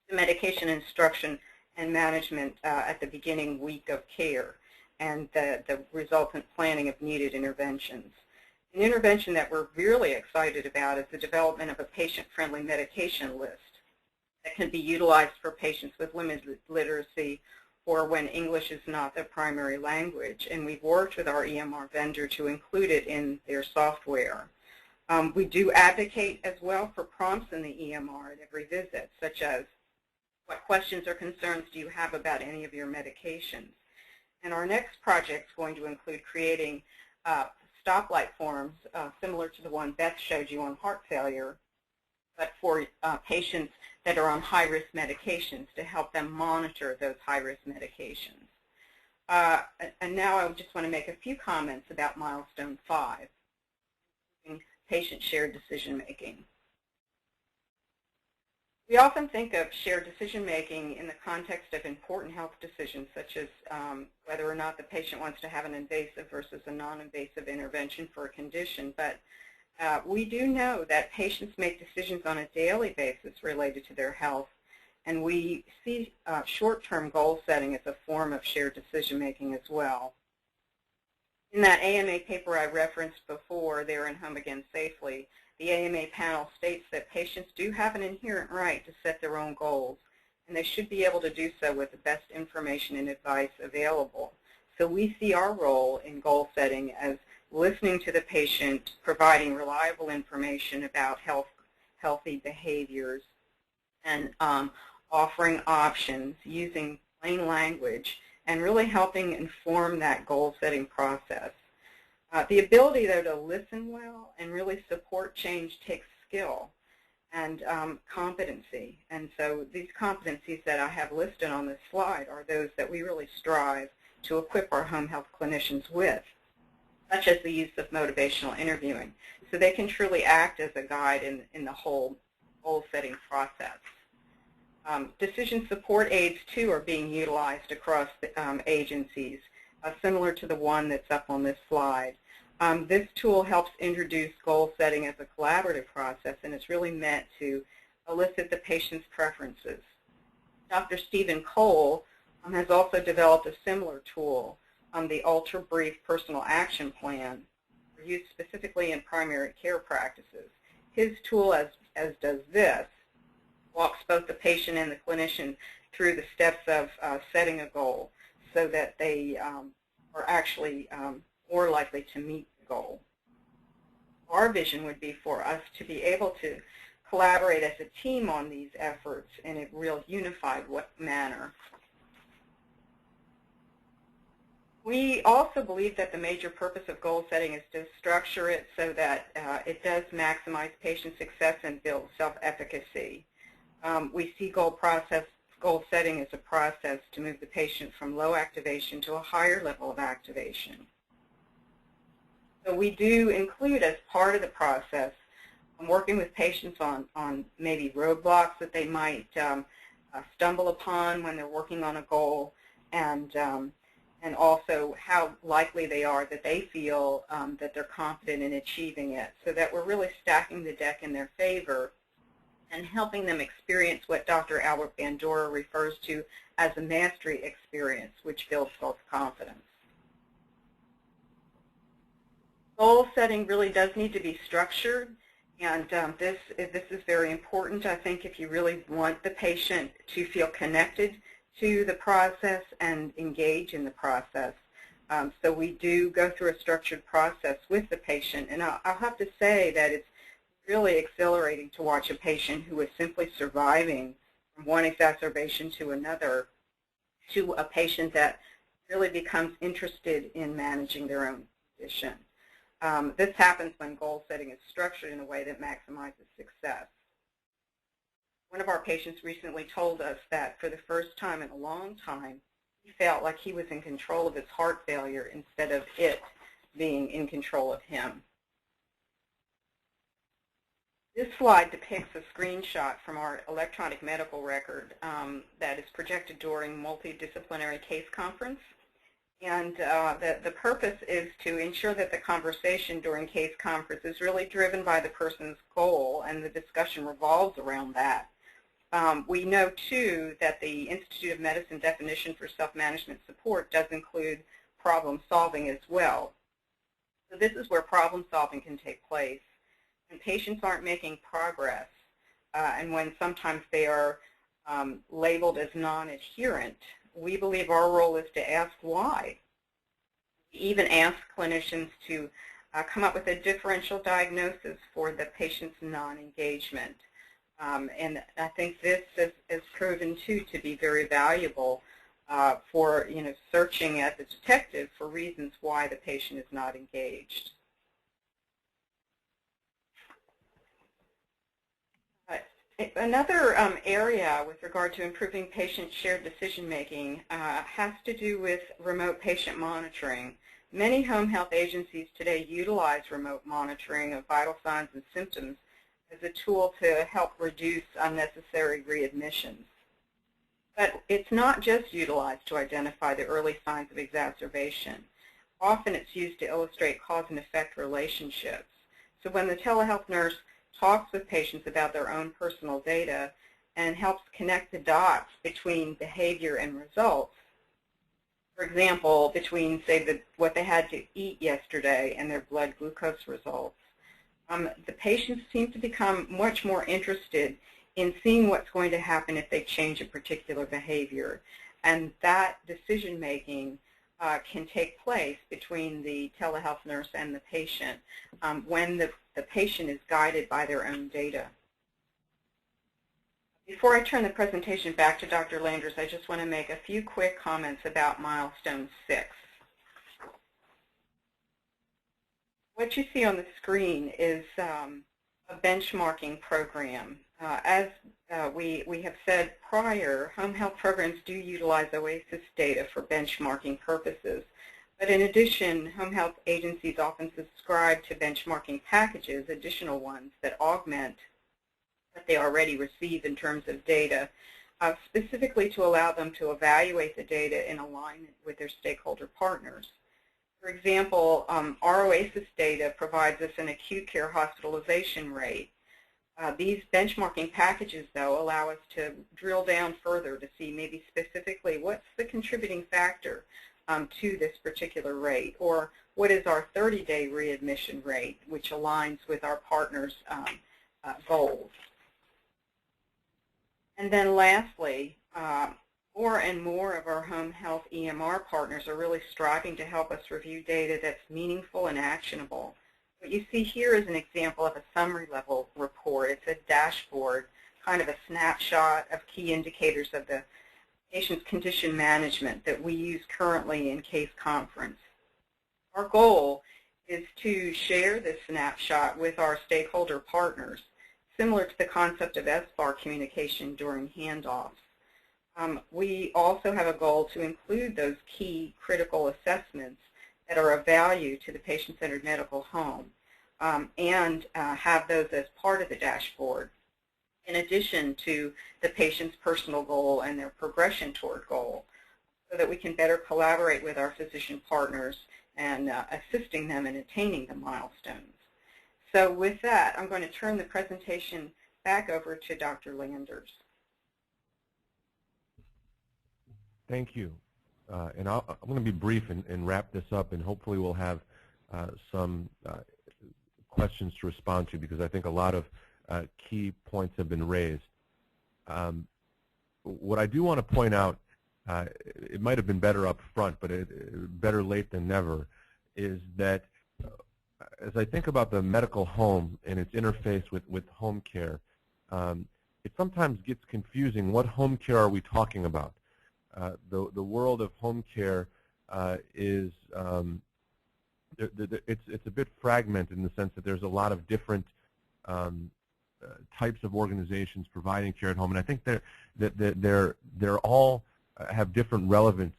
Speaker 4: to medication instruction and management at the beginning week of care, and the resultant planning of needed interventions. An intervention that we're really excited about is the development of a patient-friendly medication list that can be utilized for patients with limited literacy or when English is not their primary language. And we've worked with our EMR vendor to include it in their software. We do advocate as well for prompts in the EMR at every visit, such as, what questions or concerns do you have about any of your medications? And our next project is going to include creating stoplight forms similar to the one Beth showed you on heart failure, but for patients that are on high-risk medications to help them monitor those high-risk medications. And now I just want to make a few comments about milestone 5, patient-shared decision-making. We often think of shared decision-making in the context of important health decisions, such as whether or not the patient wants to have an invasive versus a non-invasive intervention for a condition, but we do know that patients make decisions on a daily basis related to their health, and we see short-term goal setting as a form of shared decision-making as well. In that AMA paper I referenced before, there in Home Again Safely, the AMA panel states that patients do have an inherent right to set their own goals, and they should be able to do so with the best information and advice available. So we see our role in goal setting as listening to the patient, providing reliable information about healthy behaviors, and offering options using plain language, and really helping inform that goal-setting process. The ability, though, to listen well and really support change takes skill and competency. And so these competencies that I have listed on this slide are those that we really strive to equip our home health clinicians with, such as the use of motivational interviewing, so they can truly act as a guide in the whole goal-setting process. Decision support aids, too, are being utilized across the, agencies, similar to the one that's up on this slide. This tool helps introduce goal setting as a collaborative process, and it's really meant to elicit the patient's preferences. Dr. Stephen Cole has also developed a similar tool, the Ultra Brief Personal Action Plan, used specifically in primary care practices. His tool, as does this, walks both the patient and the clinician through the steps of setting a goal so that they are actually more likely to meet the goal. Our vision would be for us to be able to collaborate as a team on these efforts in a real unified manner. We also believe that the major purpose of goal setting is to structure it so that it does maximize patient success and build self-efficacy. We see goal setting as a process to move the patient from low activation to a higher level of activation. So we do include as part of the process working with patients on maybe roadblocks that they might stumble upon when they're working on a goal, and also how likely they are that they feel that they're confident in achieving it, so that we're really stacking the deck in their favor and helping them experience what Dr. Albert Bandura refers to as a mastery experience, which builds self-confidence. Goal setting really does need to be structured, and this is very important. I think if you really want the patient to feel connected to the process and engage in the process. So we do go through a structured process with the patient, and I'll have to say that it's really exhilarating to watch a patient who is simply surviving from one exacerbation to another to a patient that really becomes interested in managing their own condition. This happens when goal setting is structured in a way that maximizes success. One of our patients recently told us that for the first time in a long time, he felt like he was in control of his heart failure instead of it being in control of him. This slide depicts a screenshot from our electronic medical record that is projected during multidisciplinary case conference. And the purpose is to ensure that the conversation during case conference is really driven by the person's goal, and the discussion revolves around that. We know, too, that the Institute of Medicine definition for self-management support does include problem solving as well. So this is where problem solving can take place. When patients aren't making progress, and when sometimes they are labeled as non-adherent, we believe our role is to ask why. We even ask clinicians to come up with a differential diagnosis for the patient's non-engagement. And I think this is proven, too, to be very valuable for searching as a detective for reasons why the patient is not engaged. Another area with regard to improving patient-shared decision-making has to do with remote patient monitoring. Many home health agencies today utilize remote monitoring of vital signs and symptoms as a tool to help reduce unnecessary readmissions. But it's not just utilized to identify the early signs of exacerbation. Often it's used to illustrate cause and effect relationships. So when the telehealth nurse talks with patients about their own personal data and helps connect the dots between behavior and results, for example, between, say, what they had to eat yesterday and their blood glucose results, the patients seem to become much more interested in seeing what's going to happen if they change a particular behavior. And that decision-making can take place between the telehealth nurse and the patient when the patient is guided by their own data. Before I turn the presentation back to Dr. Landers, I just want to make a few quick comments about milestone 6. What you see on the screen is a benchmarking program. As we have said prior, home health programs do utilize OASIS data for benchmarking purposes. But in addition, home health agencies often subscribe to benchmarking packages, additional ones that augment what they already receive in terms of data, specifically to allow them to evaluate the data in alignment with their stakeholder partners. For example, our OASIS data provides us an acute care hospitalization rate. These benchmarking packages, though, allow us to drill down further to see maybe specifically what's the contributing factor to this particular rate, or what is our 30-day readmission rate, which aligns with our partners' goals. And then lastly, more and more of our home health EMR partners are really striving to help us review data that's meaningful and actionable. What you see here is an example of a summary level report. It's a dashboard, kind of a snapshot of key indicators of the patient's condition management that we use currently in case conference. Our goal is to share this snapshot with our stakeholder partners, similar to the concept of SBAR communication during handoffs. We also have a goal to include those key critical assessments that are of value to the patient-centered medical home and have those as part of the dashboard, in addition to the patient's personal goal and their progression toward goal, so that we can better collaborate with our physician partners and assisting them in attaining the milestones. So with that, I'm going to turn the presentation back over to Dr. Landers.
Speaker 2: Thank you. And I'm going to be brief and wrap this up, and hopefully we'll have some questions to respond to, because I think a lot of key points have been raised. What I do want to point out, it might have been better up front, but better late than never, is that as I think about the medical home and its interface with home care, it sometimes gets confusing. What home care are we talking about? The world of home care is it's a bit fragmented in the sense that there's a lot of different types of organizations providing care at home, and I think they're all have different relevance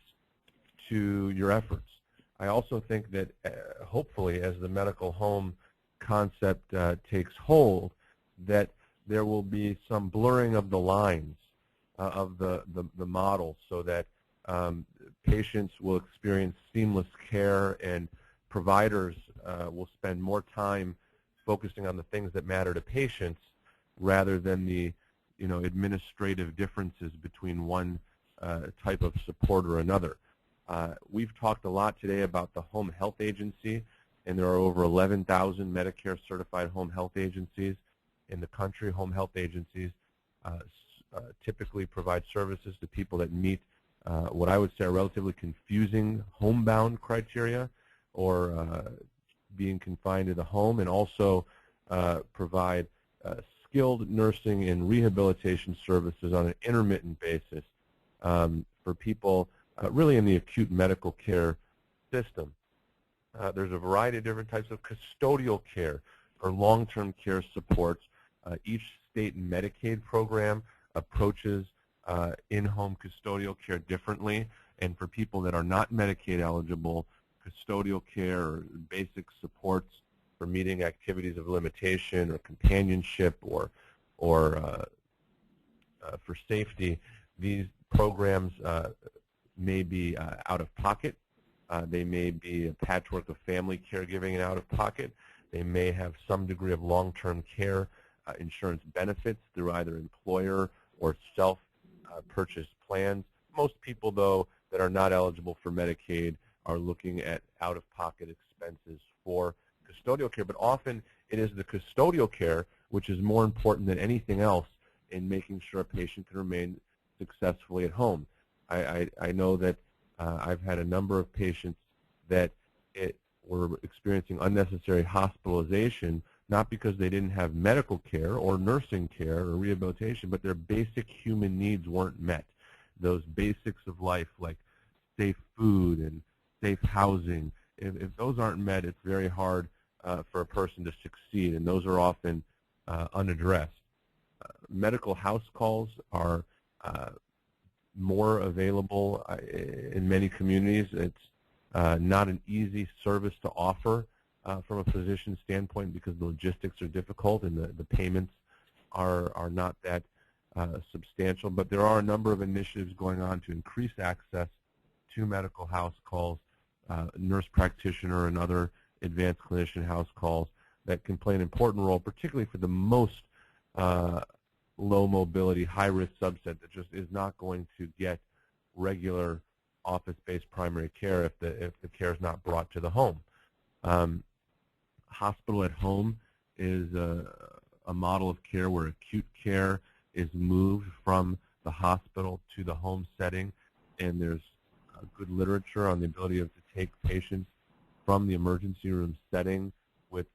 Speaker 2: to your efforts. I also think that hopefully, as the medical home concept takes hold, that there will be some blurring of the lines of the model, so that patients will experience seamless care and providers will spend more time focusing on the things that matter to patients rather than the administrative differences between one type of support or another. We've talked a lot today about the home health agency, and there are over 11,000 Medicare certified home health agencies in the country. Home health agencies typically provide services to people that meet what I would say are relatively confusing homebound criteria, or being confined to the home, and also provide skilled nursing and rehabilitation services on an intermittent basis for people really in the acute medical care system. There's a variety of different types of custodial care or long-term care supports. Each state Medicaid program approaches in-home custodial care differently, and for people that are not Medicaid eligible, custodial care or basic supports for meeting activities of limitation or companionship or for safety, these programs may be out of pocket. They may be a patchwork of family caregiving and out of pocket. They may have some degree of long-term care insurance benefits through either employer or self-purchased plans. Most people, though, that are not eligible for Medicaid are looking at out-of-pocket expenses for custodial care, but often it is the custodial care which is more important than anything else in making sure a patient can remain successfully at home. I know that I've had a number of patients that were experiencing unnecessary hospitalization not because they didn't have medical care or nursing care or rehabilitation, but their basic human needs weren't met. Those basics of life like safe food and safe housing, if those aren't met, it's very hard for a person to succeed, and those are often unaddressed. Medical house calls are more available in many communities. It's not an easy service to offer from a physician standpoint because the logistics are difficult and the payments are not that substantial. But there are a number of initiatives going on to increase access to medical house calls, nurse practitioner and other advanced clinician house calls that can play an important role, particularly for the most low mobility, high risk subset that just is not going to get regular office-based primary care if the care is not brought to the home. Hospital at home is a model of care where acute care is moved from the hospital to the home setting, and there's good literature on the ability to take patients from the emergency room setting with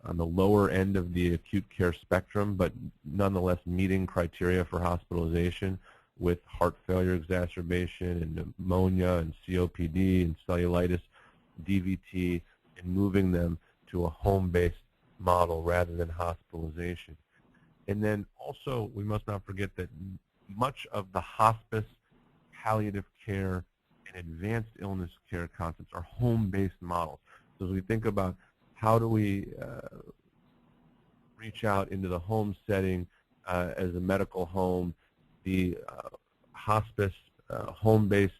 Speaker 2: on the lower end of the acute care spectrum, but nonetheless meeting criteria for hospitalization with heart failure exacerbation and pneumonia and COPD and cellulitis, DVT, and moving them to a home-based model rather than hospitalization. And then also, we must not forget that much of the hospice, palliative care, and advanced illness care concepts are home-based models. So as we think about how do we reach out into the home setting as a medical home, the hospice, home-based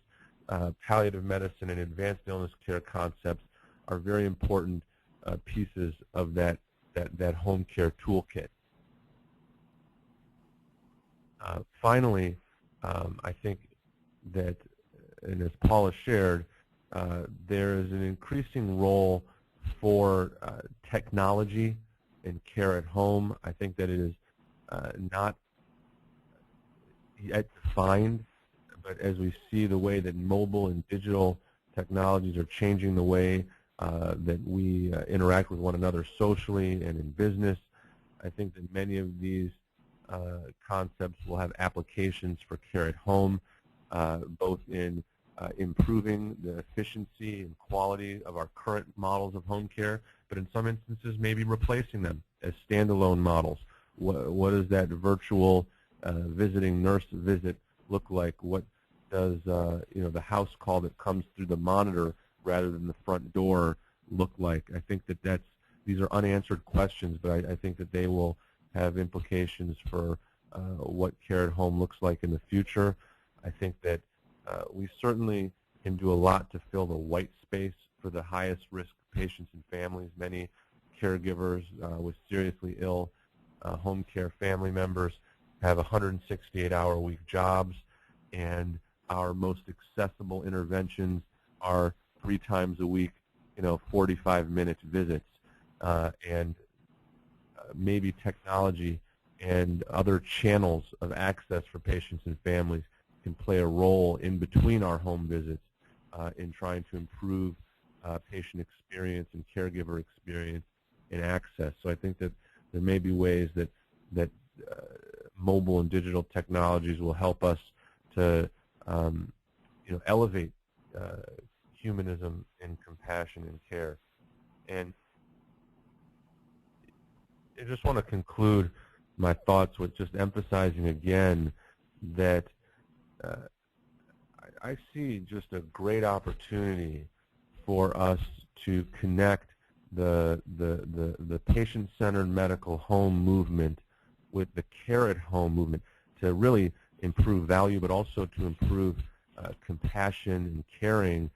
Speaker 2: palliative medicine, and advanced illness care concepts are very important pieces of that home care toolkit. Finally, I think that, and as Paula shared, there is an increasing role for technology and care at home. I think that it is not yet defined, but as we see the way that mobile and digital technologies are changing the way that we interact with one another socially and in business, I think that many of these concepts will have applications for care at home, both in improving the efficiency and quality of our current models of home care, but in some instances maybe replacing them as standalone models. What does that virtual visiting nurse visit look like? What does the house call that comes through the monitor rather than the front door look like? I think that these are unanswered questions, but I think that they will have implications for what care at home looks like in the future. I think that we certainly can do a lot to fill the white space for the highest risk patients and families. Many caregivers with seriously ill home care family members have 168-hour-a-week jobs, and our most accessible interventions are 3 times a week, 45-minute visits, and maybe technology and other channels of access for patients and families can play a role in between our home visits in trying to improve patient experience and caregiver experience and access. So I think that there may be ways that mobile and digital technologies will help us to elevate humanism and compassion and care. And I just want to conclude my thoughts with just emphasizing again that I see just a great opportunity for us to connect the patient-centered medical home movement with the care at home movement to really improve value, but also to improve compassion and caring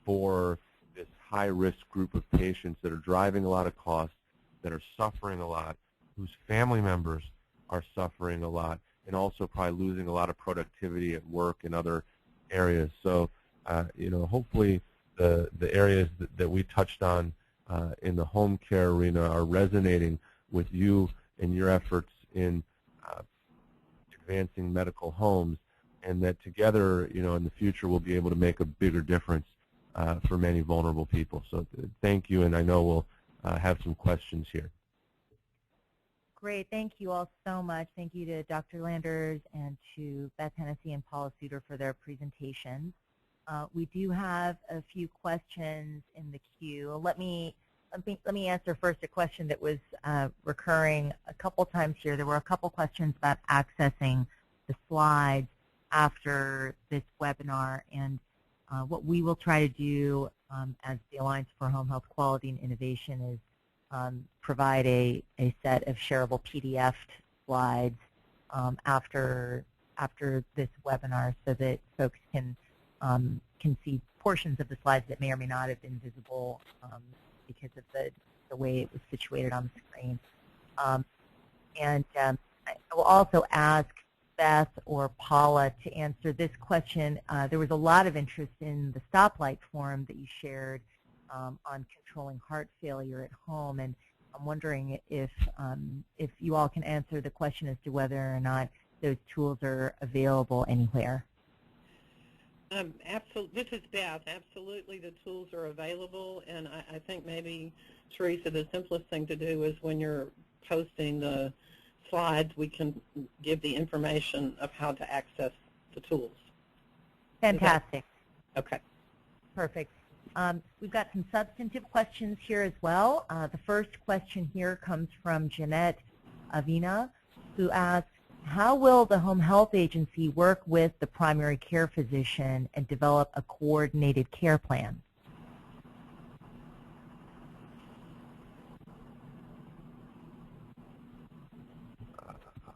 Speaker 2: for this high-risk group of patients that are driving a lot of costs, that are suffering a lot, whose family members are suffering a lot, and also probably losing a lot of productivity at work and other areas. So, hopefully the areas that we touched on in the home care arena are resonating with you and your efforts in advancing medical homes, and that together, in the future, we'll be able to make a bigger difference for many vulnerable people. So thank you, and I know we'll have some questions here.
Speaker 1: Great. Thank you all so much. Thank you to Dr. Landers and to Beth Hennessy and Paula Suter for their presentations. We do have a few questions in the queue. Let me answer first a question that was recurring a couple times here. There were a couple questions about accessing the slides after this webinar, and what we will try to do as the Alliance for Home Health Quality and Innovation is provide a set of shareable PDF slides after this webinar so that folks can see portions of the slides that may or may not have been visible because of the way it was situated on the screen. I will also ask Beth or Paula to answer this question. There was a lot of interest in the stoplight form that you shared on controlling heart failure at home, and I'm wondering if you all can answer the question as to whether or not those tools are available anywhere.
Speaker 3: Absolutely. This is Beth. Absolutely, the tools are available, and I think maybe, Teresa, the simplest thing to do is when you're posting the slides, we can give the information of how to access the tools.
Speaker 1: Fantastic.
Speaker 3: Okay.
Speaker 1: Perfect. We've got some substantive questions here as well. The first question here comes from Jeanette Avina, who asks, how will the home health agency work with the primary care physician and develop a coordinated care plan?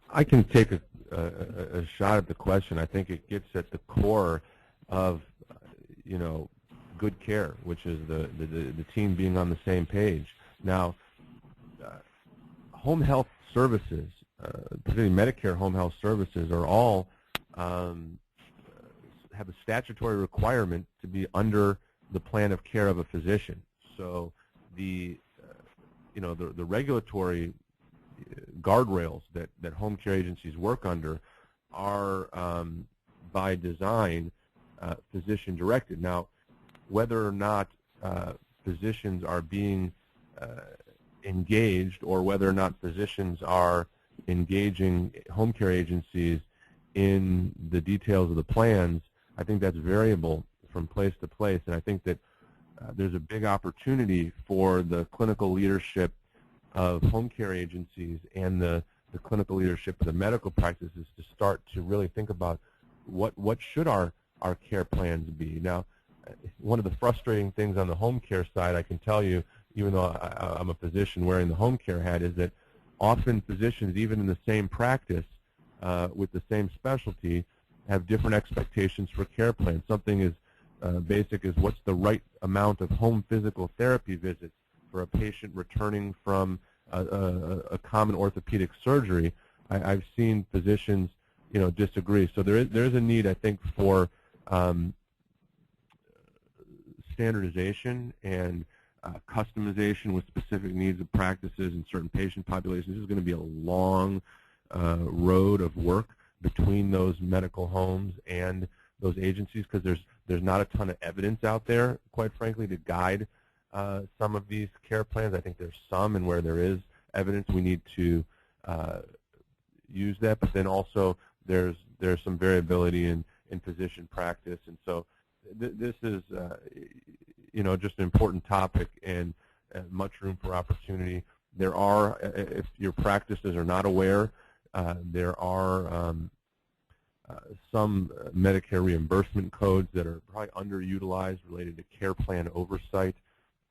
Speaker 2: I can take a shot at the question. I think it gets at the core of, good care, which is the team being on the same page. Now, home health services, particularly Medicare home health services, are all have a statutory requirement to be under the plan of care of a physician. So the regulatory guardrails that home care agencies work under are by design physician directed. Now, whether or not physicians are being engaged, or whether or not physicians are engaging home care agencies in the details of the plans, I think that's variable from place to place, and I think that there's a big opportunity for the clinical leadership of home care agencies and the clinical leadership of the medical practices to start to really think about what should our care plans be. Now, one of the frustrating things on the home care side, I can tell you, even though I'm a physician wearing the home care hat, is that often physicians, even in the same practice with the same specialty, have different expectations for care plans. Something as basic as what's the right amount of home physical therapy visits for a patient returning from a common orthopedic surgery. I've seen physicians, disagree. So there is a need, I think, for standardization and customization with specific needs of practices and certain patient populations. This is going to be a long road of work between those medical homes and those agencies, because there's not a ton of evidence out there, quite frankly, to guide some of these care plans. I think there's some, and where there is evidence, we need to use that. But then also there's some variability in physician practice, and so this is just an important topic and much room for opportunity. There are, if your practices are not aware, there are some Medicare reimbursement codes that are probably underutilized related to care plan oversight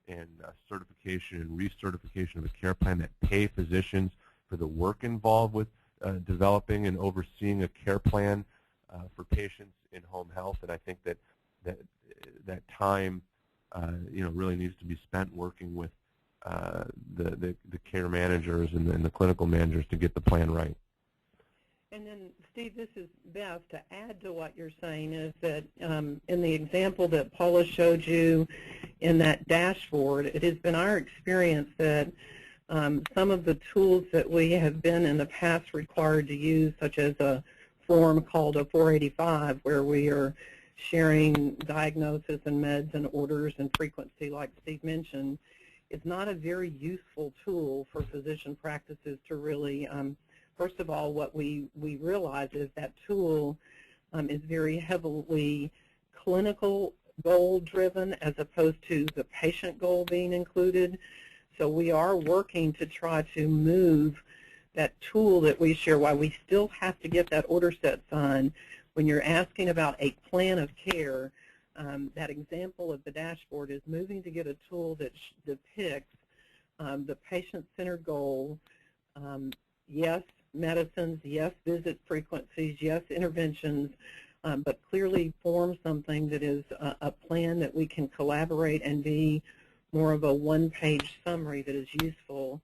Speaker 2: and certification and recertification of a care plan that pay physicians for the work involved with developing and overseeing a care plan for patients in home health. And I think that time really needs to be spent working with the care managers and the clinical managers to get the plan right.
Speaker 3: And then, Steve, this is Beth. To add to what you're saying is that in the example that Paula showed you in that dashboard, it has been our experience that some of the tools that we have been in the past required to use, such as a form called a 485, where we are sharing diagnosis and meds and orders and frequency, like Steve mentioned, is not a very useful tool for physician practices to really, first of all, what we realize is that tool is very heavily clinical goal driven as opposed to the patient goal being included. So we are working to try to move that tool that we share, while we still have to get that order set signed. When you're asking about a plan of care, that example of the dashboard is moving to get a tool that depicts the patient-centered goal, yes, medicines, yes, visit frequencies, yes, interventions, but clearly form something that is a plan that we can collaborate and be more of a one-page summary that is useful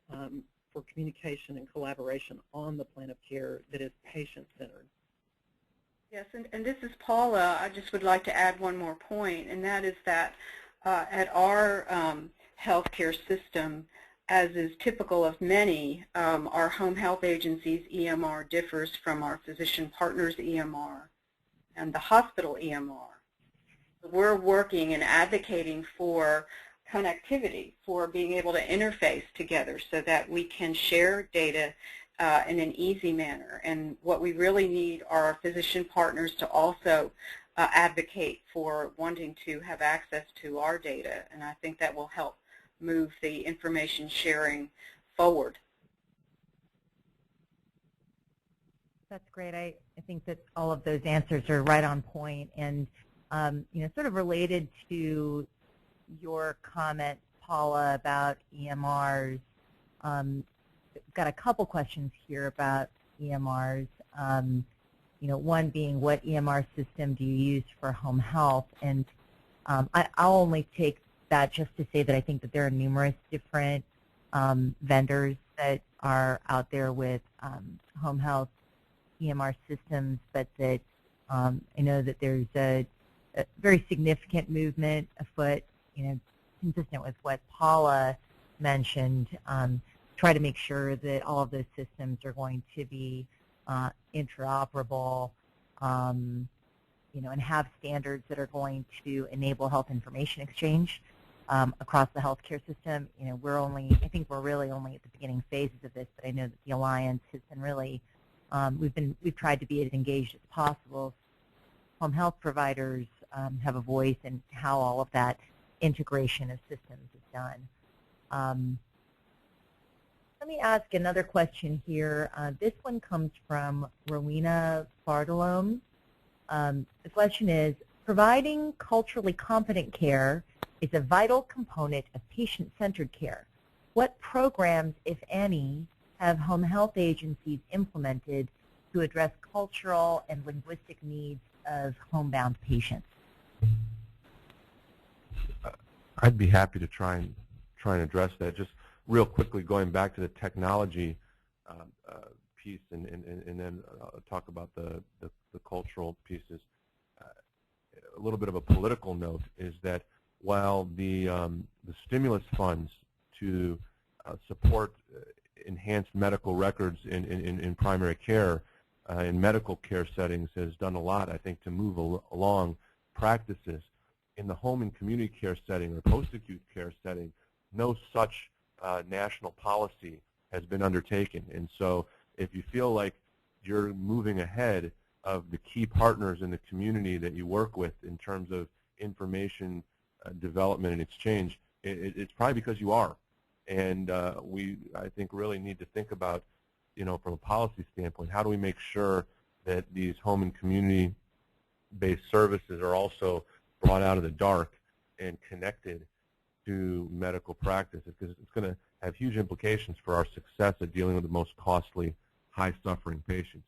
Speaker 3: for communication and collaboration on the plan of care that is patient-centered.
Speaker 4: Yes, and this is Paula. I just would like to add one more point, and that is that at our healthcare system, as is typical of many, our home health agency's EMR differs from our physician partners' EMR and the hospital EMR. We're working and advocating for connectivity, for being able to interface together so that we can share data in an easy manner. And what we really need are our physician partners to also advocate for wanting to have access to our data, and I think that will help move the information sharing forward.
Speaker 1: That's great. I think that all of those answers are right on point, and sort of related to your comment, Paula, about EMRs. Got a couple questions here about EMRs. One being, what EMR system do you use for home health? And I'll only take that just to say that I think that there are numerous different vendors that are out there with home health EMR systems, but that I know that there's a very significant movement afoot, consistent with what Paula mentioned, try to make sure that all of those systems are going to be interoperable, and have standards that are going to enable health information exchange across the healthcare system. I think we're really only at the beginning phases of this, but I know that the Alliance has been really, we've tried to be as engaged as possible. Home health providers have a voice in how all of that integration of systems is done. Let me ask another question here. This one comes from Rowena Bartolome. The question is, providing culturally competent care is a vital component of patient-centered care. What programs, if any, have home health agencies implemented to address cultural and linguistic needs of homebound patients?
Speaker 2: I'd be happy to try and address that. Just real quickly, going back to the technology piece, and then talk about the cultural pieces. A little bit of a political note is that while the stimulus funds to support enhanced medical records in primary care, in medical care settings, has done a lot, I think, to move along practices. In the home and community care setting or post-acute care setting, no such national policy has been undertaken. And so if you feel like you're moving ahead of the key partners in the community that you work with in terms of information development and exchange, it's probably because you are. And we, I think, really need to think about, from a policy standpoint, how do we make sure that these home and community-based services are also brought out of the dark and connected to medical practices, because it's going to have huge implications for our success at dealing with the most costly, high-suffering patients.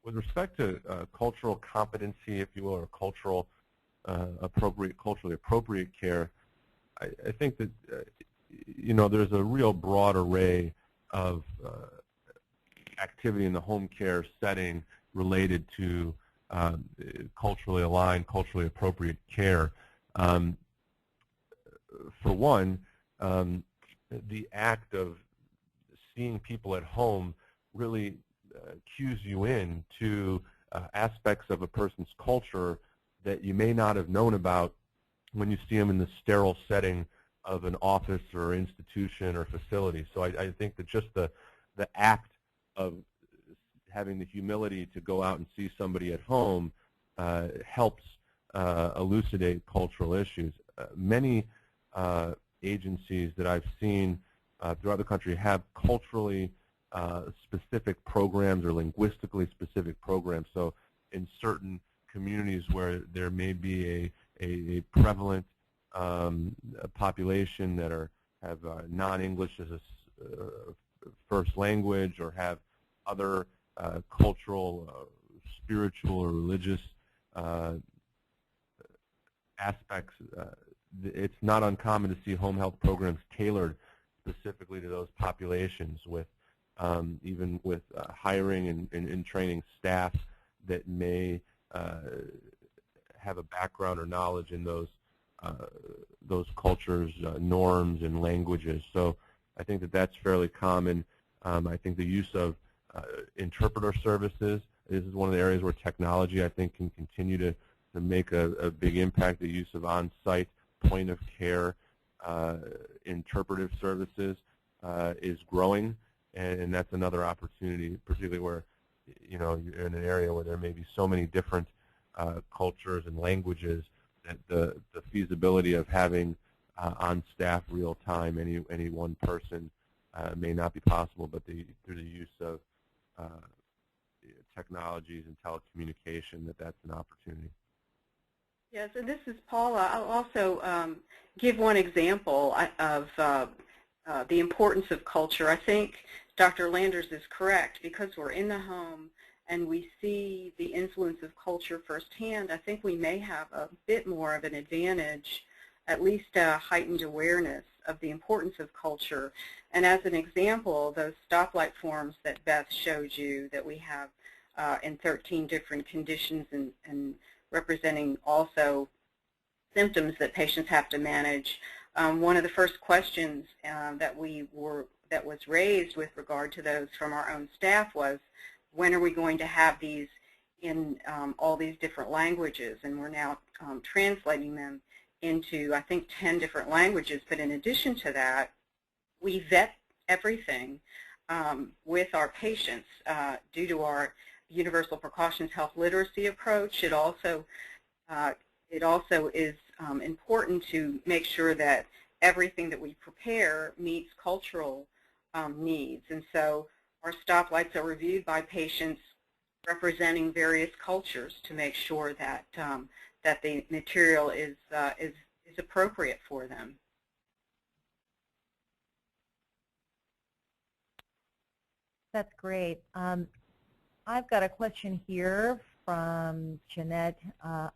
Speaker 2: With respect to cultural competency, if you will, or culturally appropriate care, I think that there's a real broad array of activity in the home care setting related to culturally aligned, culturally appropriate care. For one, the act of seeing people at home really cues you in to aspects of a person's culture that you may not have known about when you see them in the sterile setting of an office or institution or facility. So I think that just the act of having the humility to go out and see somebody at home helps elucidate cultural issues. Many agencies that I've seen throughout the country have culturally specific programs or linguistically specific programs. So in certain communities where there may be a prevalent population that have non-English as a first language, or have other cultural, spiritual, or religious aspects, it's not uncommon to see home health programs tailored specifically to those populations, with even with hiring and training staff that may have a background or knowledge in those cultures, norms, and languages. So I think that that's fairly common. I think the use of interpreter services, this is one of the areas where technology, I think, can continue to make a big impact. The use of on-site point-of-care interpretive services is growing, and that's another opportunity, particularly where, you know, you're in an area where there may be so many different cultures and languages that the feasibility of having on staff real time any one person may not be possible, but through the use of technologies and telecommunication, that's an opportunity.
Speaker 4: Yes, and this is Paula. I'll also give one example of the importance of culture. I think Dr. Landers is correct. Because we're in the home and we see the influence of culture firsthand, I think we may have a bit more of an advantage, at least a heightened awareness of the importance of culture. And as an example, those stoplight forms that Beth showed you that we have in 13 different conditions and representing also symptoms that patients have to manage. One of the first questions that was raised with regard to those from our own staff was, when are we going to have these in all these different languages? And we're now translating them into, I think, 10 different languages. But in addition to that, we vet everything with our patients due to our universal precautions health literacy approach. It also is important to make sure that everything that we prepare meets cultural needs. And so our stoplights are reviewed by patients representing various cultures to make sure that that the material is appropriate for them.
Speaker 1: That's great. I've got a question here from Jeanette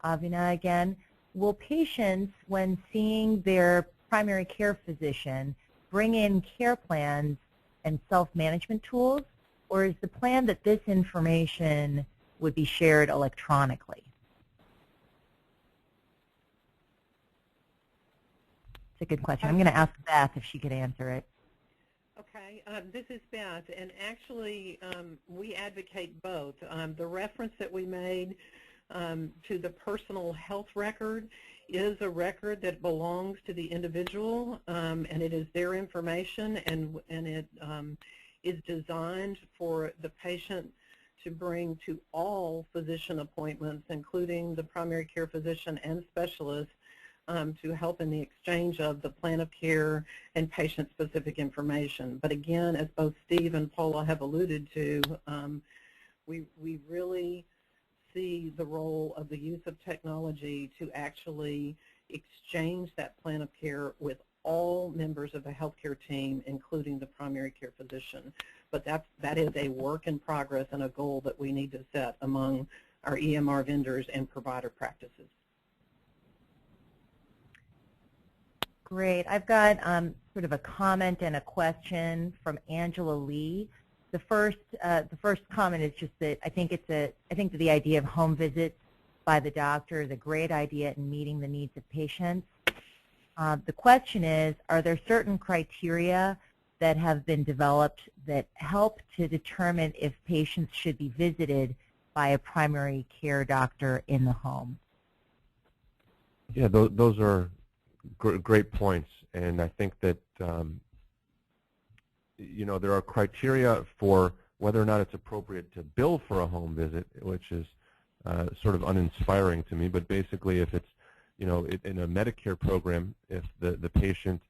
Speaker 1: Avina again. Will patients, when seeing their primary care physician, bring in care plans and self-management tools, or is the plan that this information would be shared electronically? It's a good question. I'm going to ask Beth if she could answer it.
Speaker 3: Okay, this is Beth, and actually we advocate both. The reference that we made to the personal health record is a record that belongs to the individual, and it is their information, and it is designed for the patient to bring to all physician appointments, including the primary care physician and specialist, to help in the exchange of the plan of care and patient-specific information. But again, as both Steve and Paula have alluded to, we really see the role of the use of technology to actually exchange that plan of care with all members of the healthcare team, including the primary care physician. But that is a work in progress and a goal that we need to set among our EMR vendors and provider practices.
Speaker 1: Great. I've got sort of a comment and a question from Angela Lee. The first comment is just that I think that the idea of home visits by the doctor is a great idea in meeting the needs of patients. The question is, are there certain criteria that have been developed that help to determine if patients should be visited by a primary care doctor in the home?
Speaker 2: Yeah, those are great points, And I think that you know, there are criteria for whether or not it's appropriate to bill for a home visit, which is sort of uninspiring to me. But basically, if it's, you know, in a Medicare program, if the patient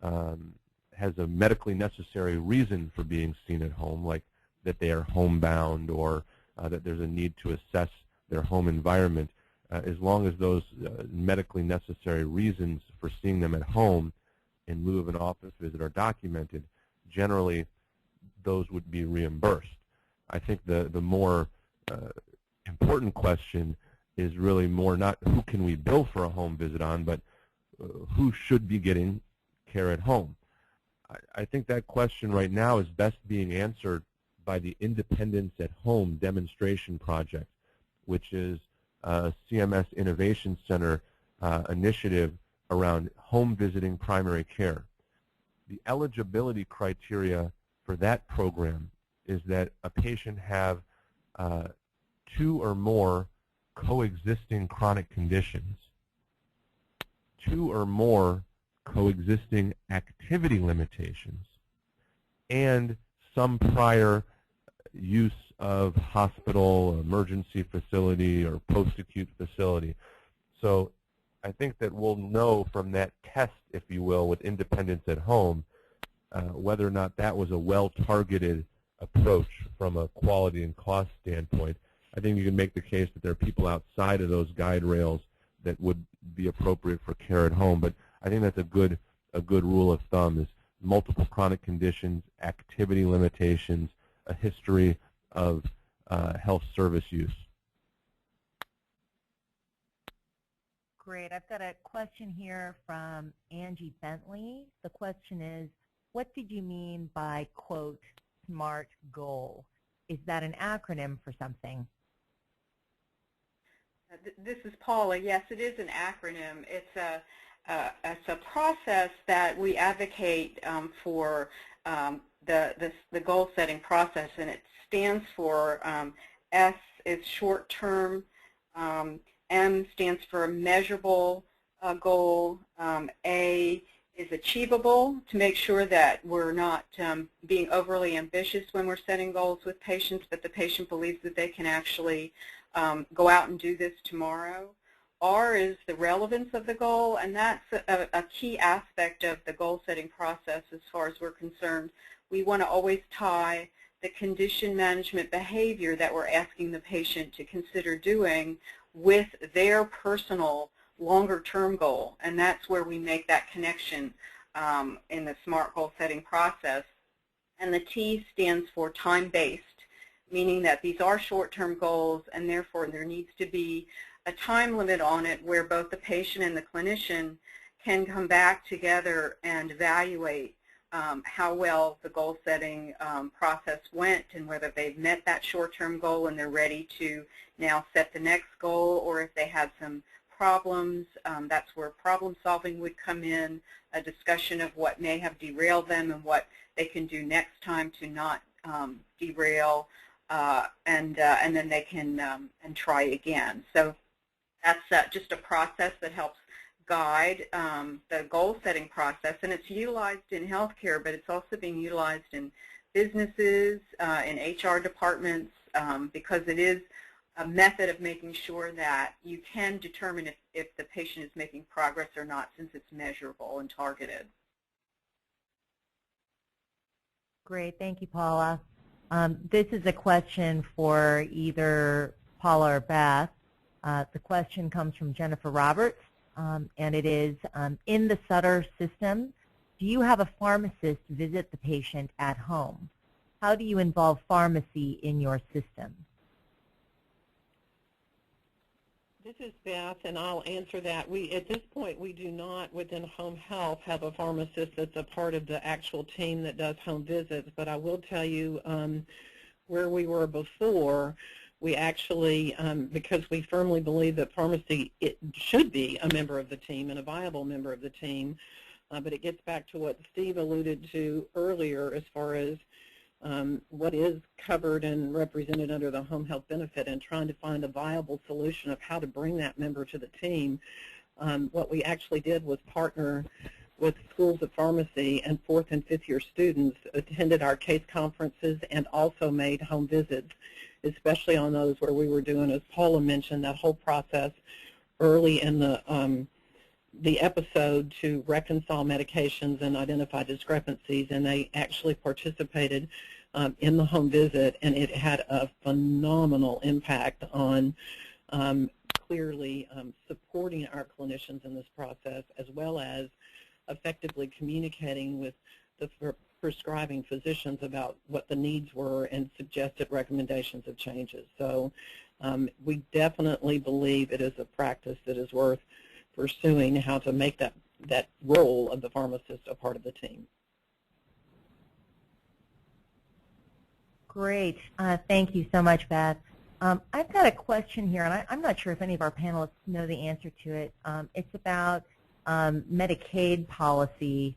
Speaker 2: has a medically necessary reason for being seen at home, like that they are homebound or that there's a need to assess their home environment, as long as those medically necessary reasons for seeing them at home in lieu of an office visit are documented, generally those would be reimbursed. I think the more important question is really more not who can we bill for a home visit on, but who should be getting care at home. I think that question right now is best being answered by the Independence at Home demonstration project, which is a CMS Innovation Center initiative around home visiting primary care. The eligibility criteria for that program is that a patient have 2 or more coexisting chronic conditions, 2 or more coexisting activity limitations, and some prior use of hospital, emergency facility, or post-acute facility. So I think that we'll know from that test, if you will, with Independence at Home, whether or not that was a well-targeted approach from a quality and cost standpoint. I think you can make the case that there are people outside of those guide rails that would be appropriate for care at home, but I think that's a good rule of thumb is multiple chronic conditions, activity limitations, a history of health service use.
Speaker 1: Great. I've got a question here from Angie Bentley. The question is, what did you mean by, quote, SMART goal? Is that an acronym for something?
Speaker 4: This is Paula. Yes, it is an acronym. It's a process that we advocate for the goal-setting process, and it stands for S is short-term, M stands for measurable goal, A is achievable, to make sure that we're not being overly ambitious when we're setting goals with patients, but the patient believes that they can actually go out and do this tomorrow. R is the relevance of the goal, and that's a key aspect of the goal-setting process as far as we're concerned. We want to always tie the condition management behavior that we're asking the patient to consider doing with their personal longer-term goal, and that's where we make that connection in the SMART goal-setting process. And the T stands for time-based, meaning that these are short-term goals, and therefore there needs to be a time limit on it where both the patient and the clinician can come back together and evaluate how well the goal-setting process went and whether they've met that short-term goal and they're ready to now set the next goal, or if they have some problems. That's where problem-solving would come in, a discussion of what may have derailed them and what they can do next time to not derail, and then they can and try again. So that's just a process that helps guide the goal-setting process, and it's utilized in healthcare, but it's also being utilized in businesses, in HR departments, because it is a method of making sure that you can determine if the patient is making progress or not, since it's measurable and targeted.
Speaker 1: Great. Thank you, Paula. This is a question for either Paula or Beth. The question comes from Jennifer Roberts, and it is, in the Sutter system, do you have a pharmacist visit the patient at home? How do you involve pharmacy in your system?
Speaker 3: This is Beth, and I'll answer that. At this point, we do not, within home health, have a pharmacist that's a part of the actual team that does home visits. But I will tell you, where we were before, we actually, because we firmly believe that pharmacy should be a member of the team and a viable member of the team, but it gets back to what Steve alluded to earlier as far as what is covered and represented under the home health benefit, and trying to find a viable solution of how to bring that member to the team. What we actually did was partner with schools of pharmacy, and 4th and 5th year students attended our case conferences and also made home visits, especially on those where we were doing, as Paula mentioned, that whole process early in the episode to reconcile medications and identify discrepancies, and they actually participated in the home visit, and it had a phenomenal impact on clearly supporting our clinicians in this process, as well as effectively communicating with the prescribing physicians about what the needs were and suggested recommendations of changes. So we definitely believe it is a practice that is worth pursuing, how to make that role of the pharmacist a part of the team.
Speaker 1: Great. Thank you so much, Beth. I've got a question here, and I'm not sure if any of our panelists know the answer to it. It's about Medicaid policy.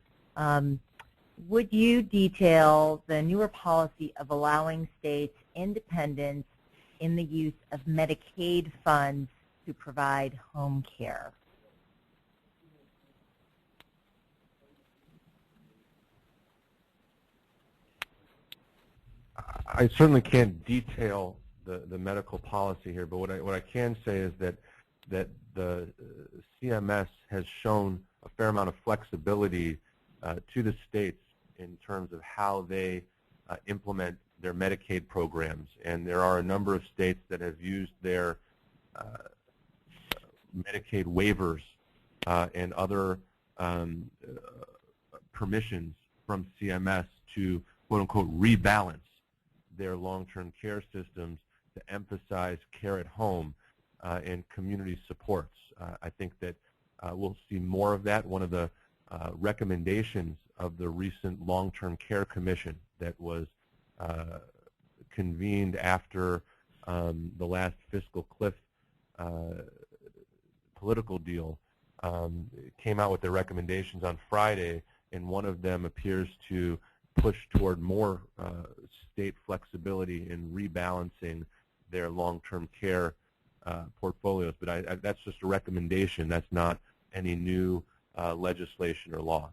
Speaker 1: Would you detail the newer policy of allowing states independence in the use of Medicaid funds to provide home care?
Speaker 2: I certainly can't detail the medical policy here, but what I can say is that the CMS has shown a fair amount of flexibility to the states in terms of how they implement their Medicaid programs, and there are a number of states that have used their Medicaid waivers and other permissions from CMS to quote-unquote rebalance their long-term care systems to emphasize care at home and community supports. I think that we'll see more of that. One of the recommendations of the recent Long-Term Care Commission that was convened after the last fiscal cliff political deal came out with their recommendations on Friday, and one of them appears to push toward more state flexibility in rebalancing their long-term care portfolios. But that's just a recommendation. That's not any new legislation or law.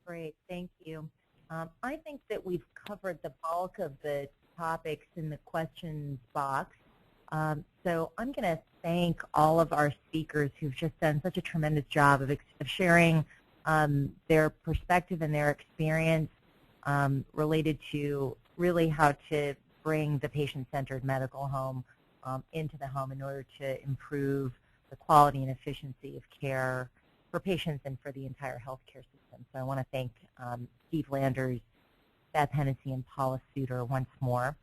Speaker 1: Great, thank you. I think that we've covered the bulk of the topics in the questions box. So I'm going to thank all of our speakers who've just done such a tremendous job of sharing their perspective and their experience related to really how to bring the patient-centered medical home into the home in order to improve the quality and efficiency of care for patients and for the entire healthcare system. So I want to thank Steve Landers, Beth Hennessy, and Paula Suter once more.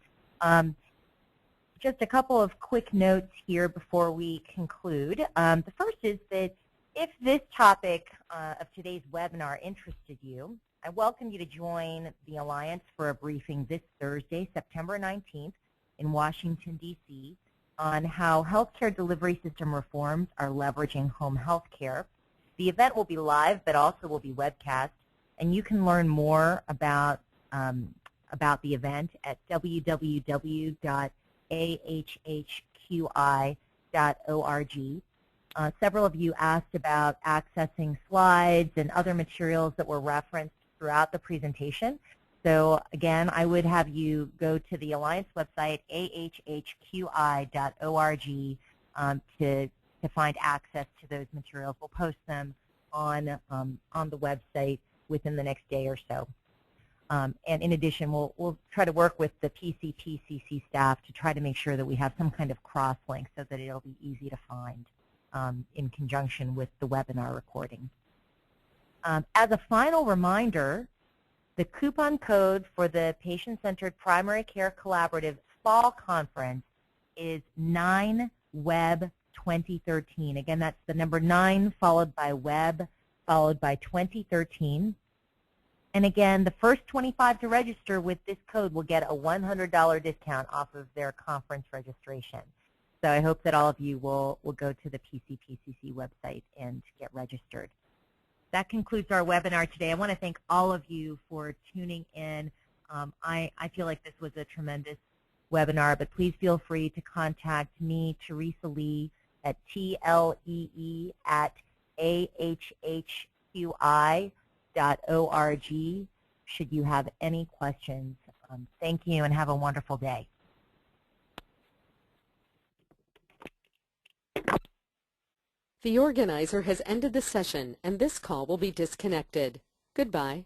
Speaker 1: Just a couple of quick notes here before we conclude. The first is that if this topic of today's webinar interested you, I welcome you to join the Alliance for a briefing this Thursday, September 19th in Washington, D.C. on how healthcare delivery system reforms are leveraging home healthcare. The event will be live, but also will be webcast, and you can learn more about the event at www.ahhqi.org. Several of you asked about accessing slides and other materials that were referenced throughout the presentation. So again, I would have you go to the Alliance website, ahhqi.org, to find access to those materials. We'll post them on the website within the next day or so. And in addition, we'll try to work with the PCPCC staff to try to make sure that we have some kind of cross-link so that it'll be easy to find in conjunction with the webinar recording. As a final reminder, the coupon code for the Patient-Centered Primary Care Collaborative Fall Conference is 9WEB2013. Again, that's the number 9 followed by WEB followed by 2013. And again, the first 25 to register with this code will get a $100 discount off of their conference registration. So I hope that all of you will go to the PCPCC website and get registered. That concludes our webinar today. I want to thank all of you for tuning in. I feel like this was a tremendous webinar, but please feel free to contact me, Teresa Lee, at tlee@ahhqi.org should you have any questions. Thank you and have a wonderful day.
Speaker 5: The organizer has ended the session, and this call will be disconnected. Goodbye.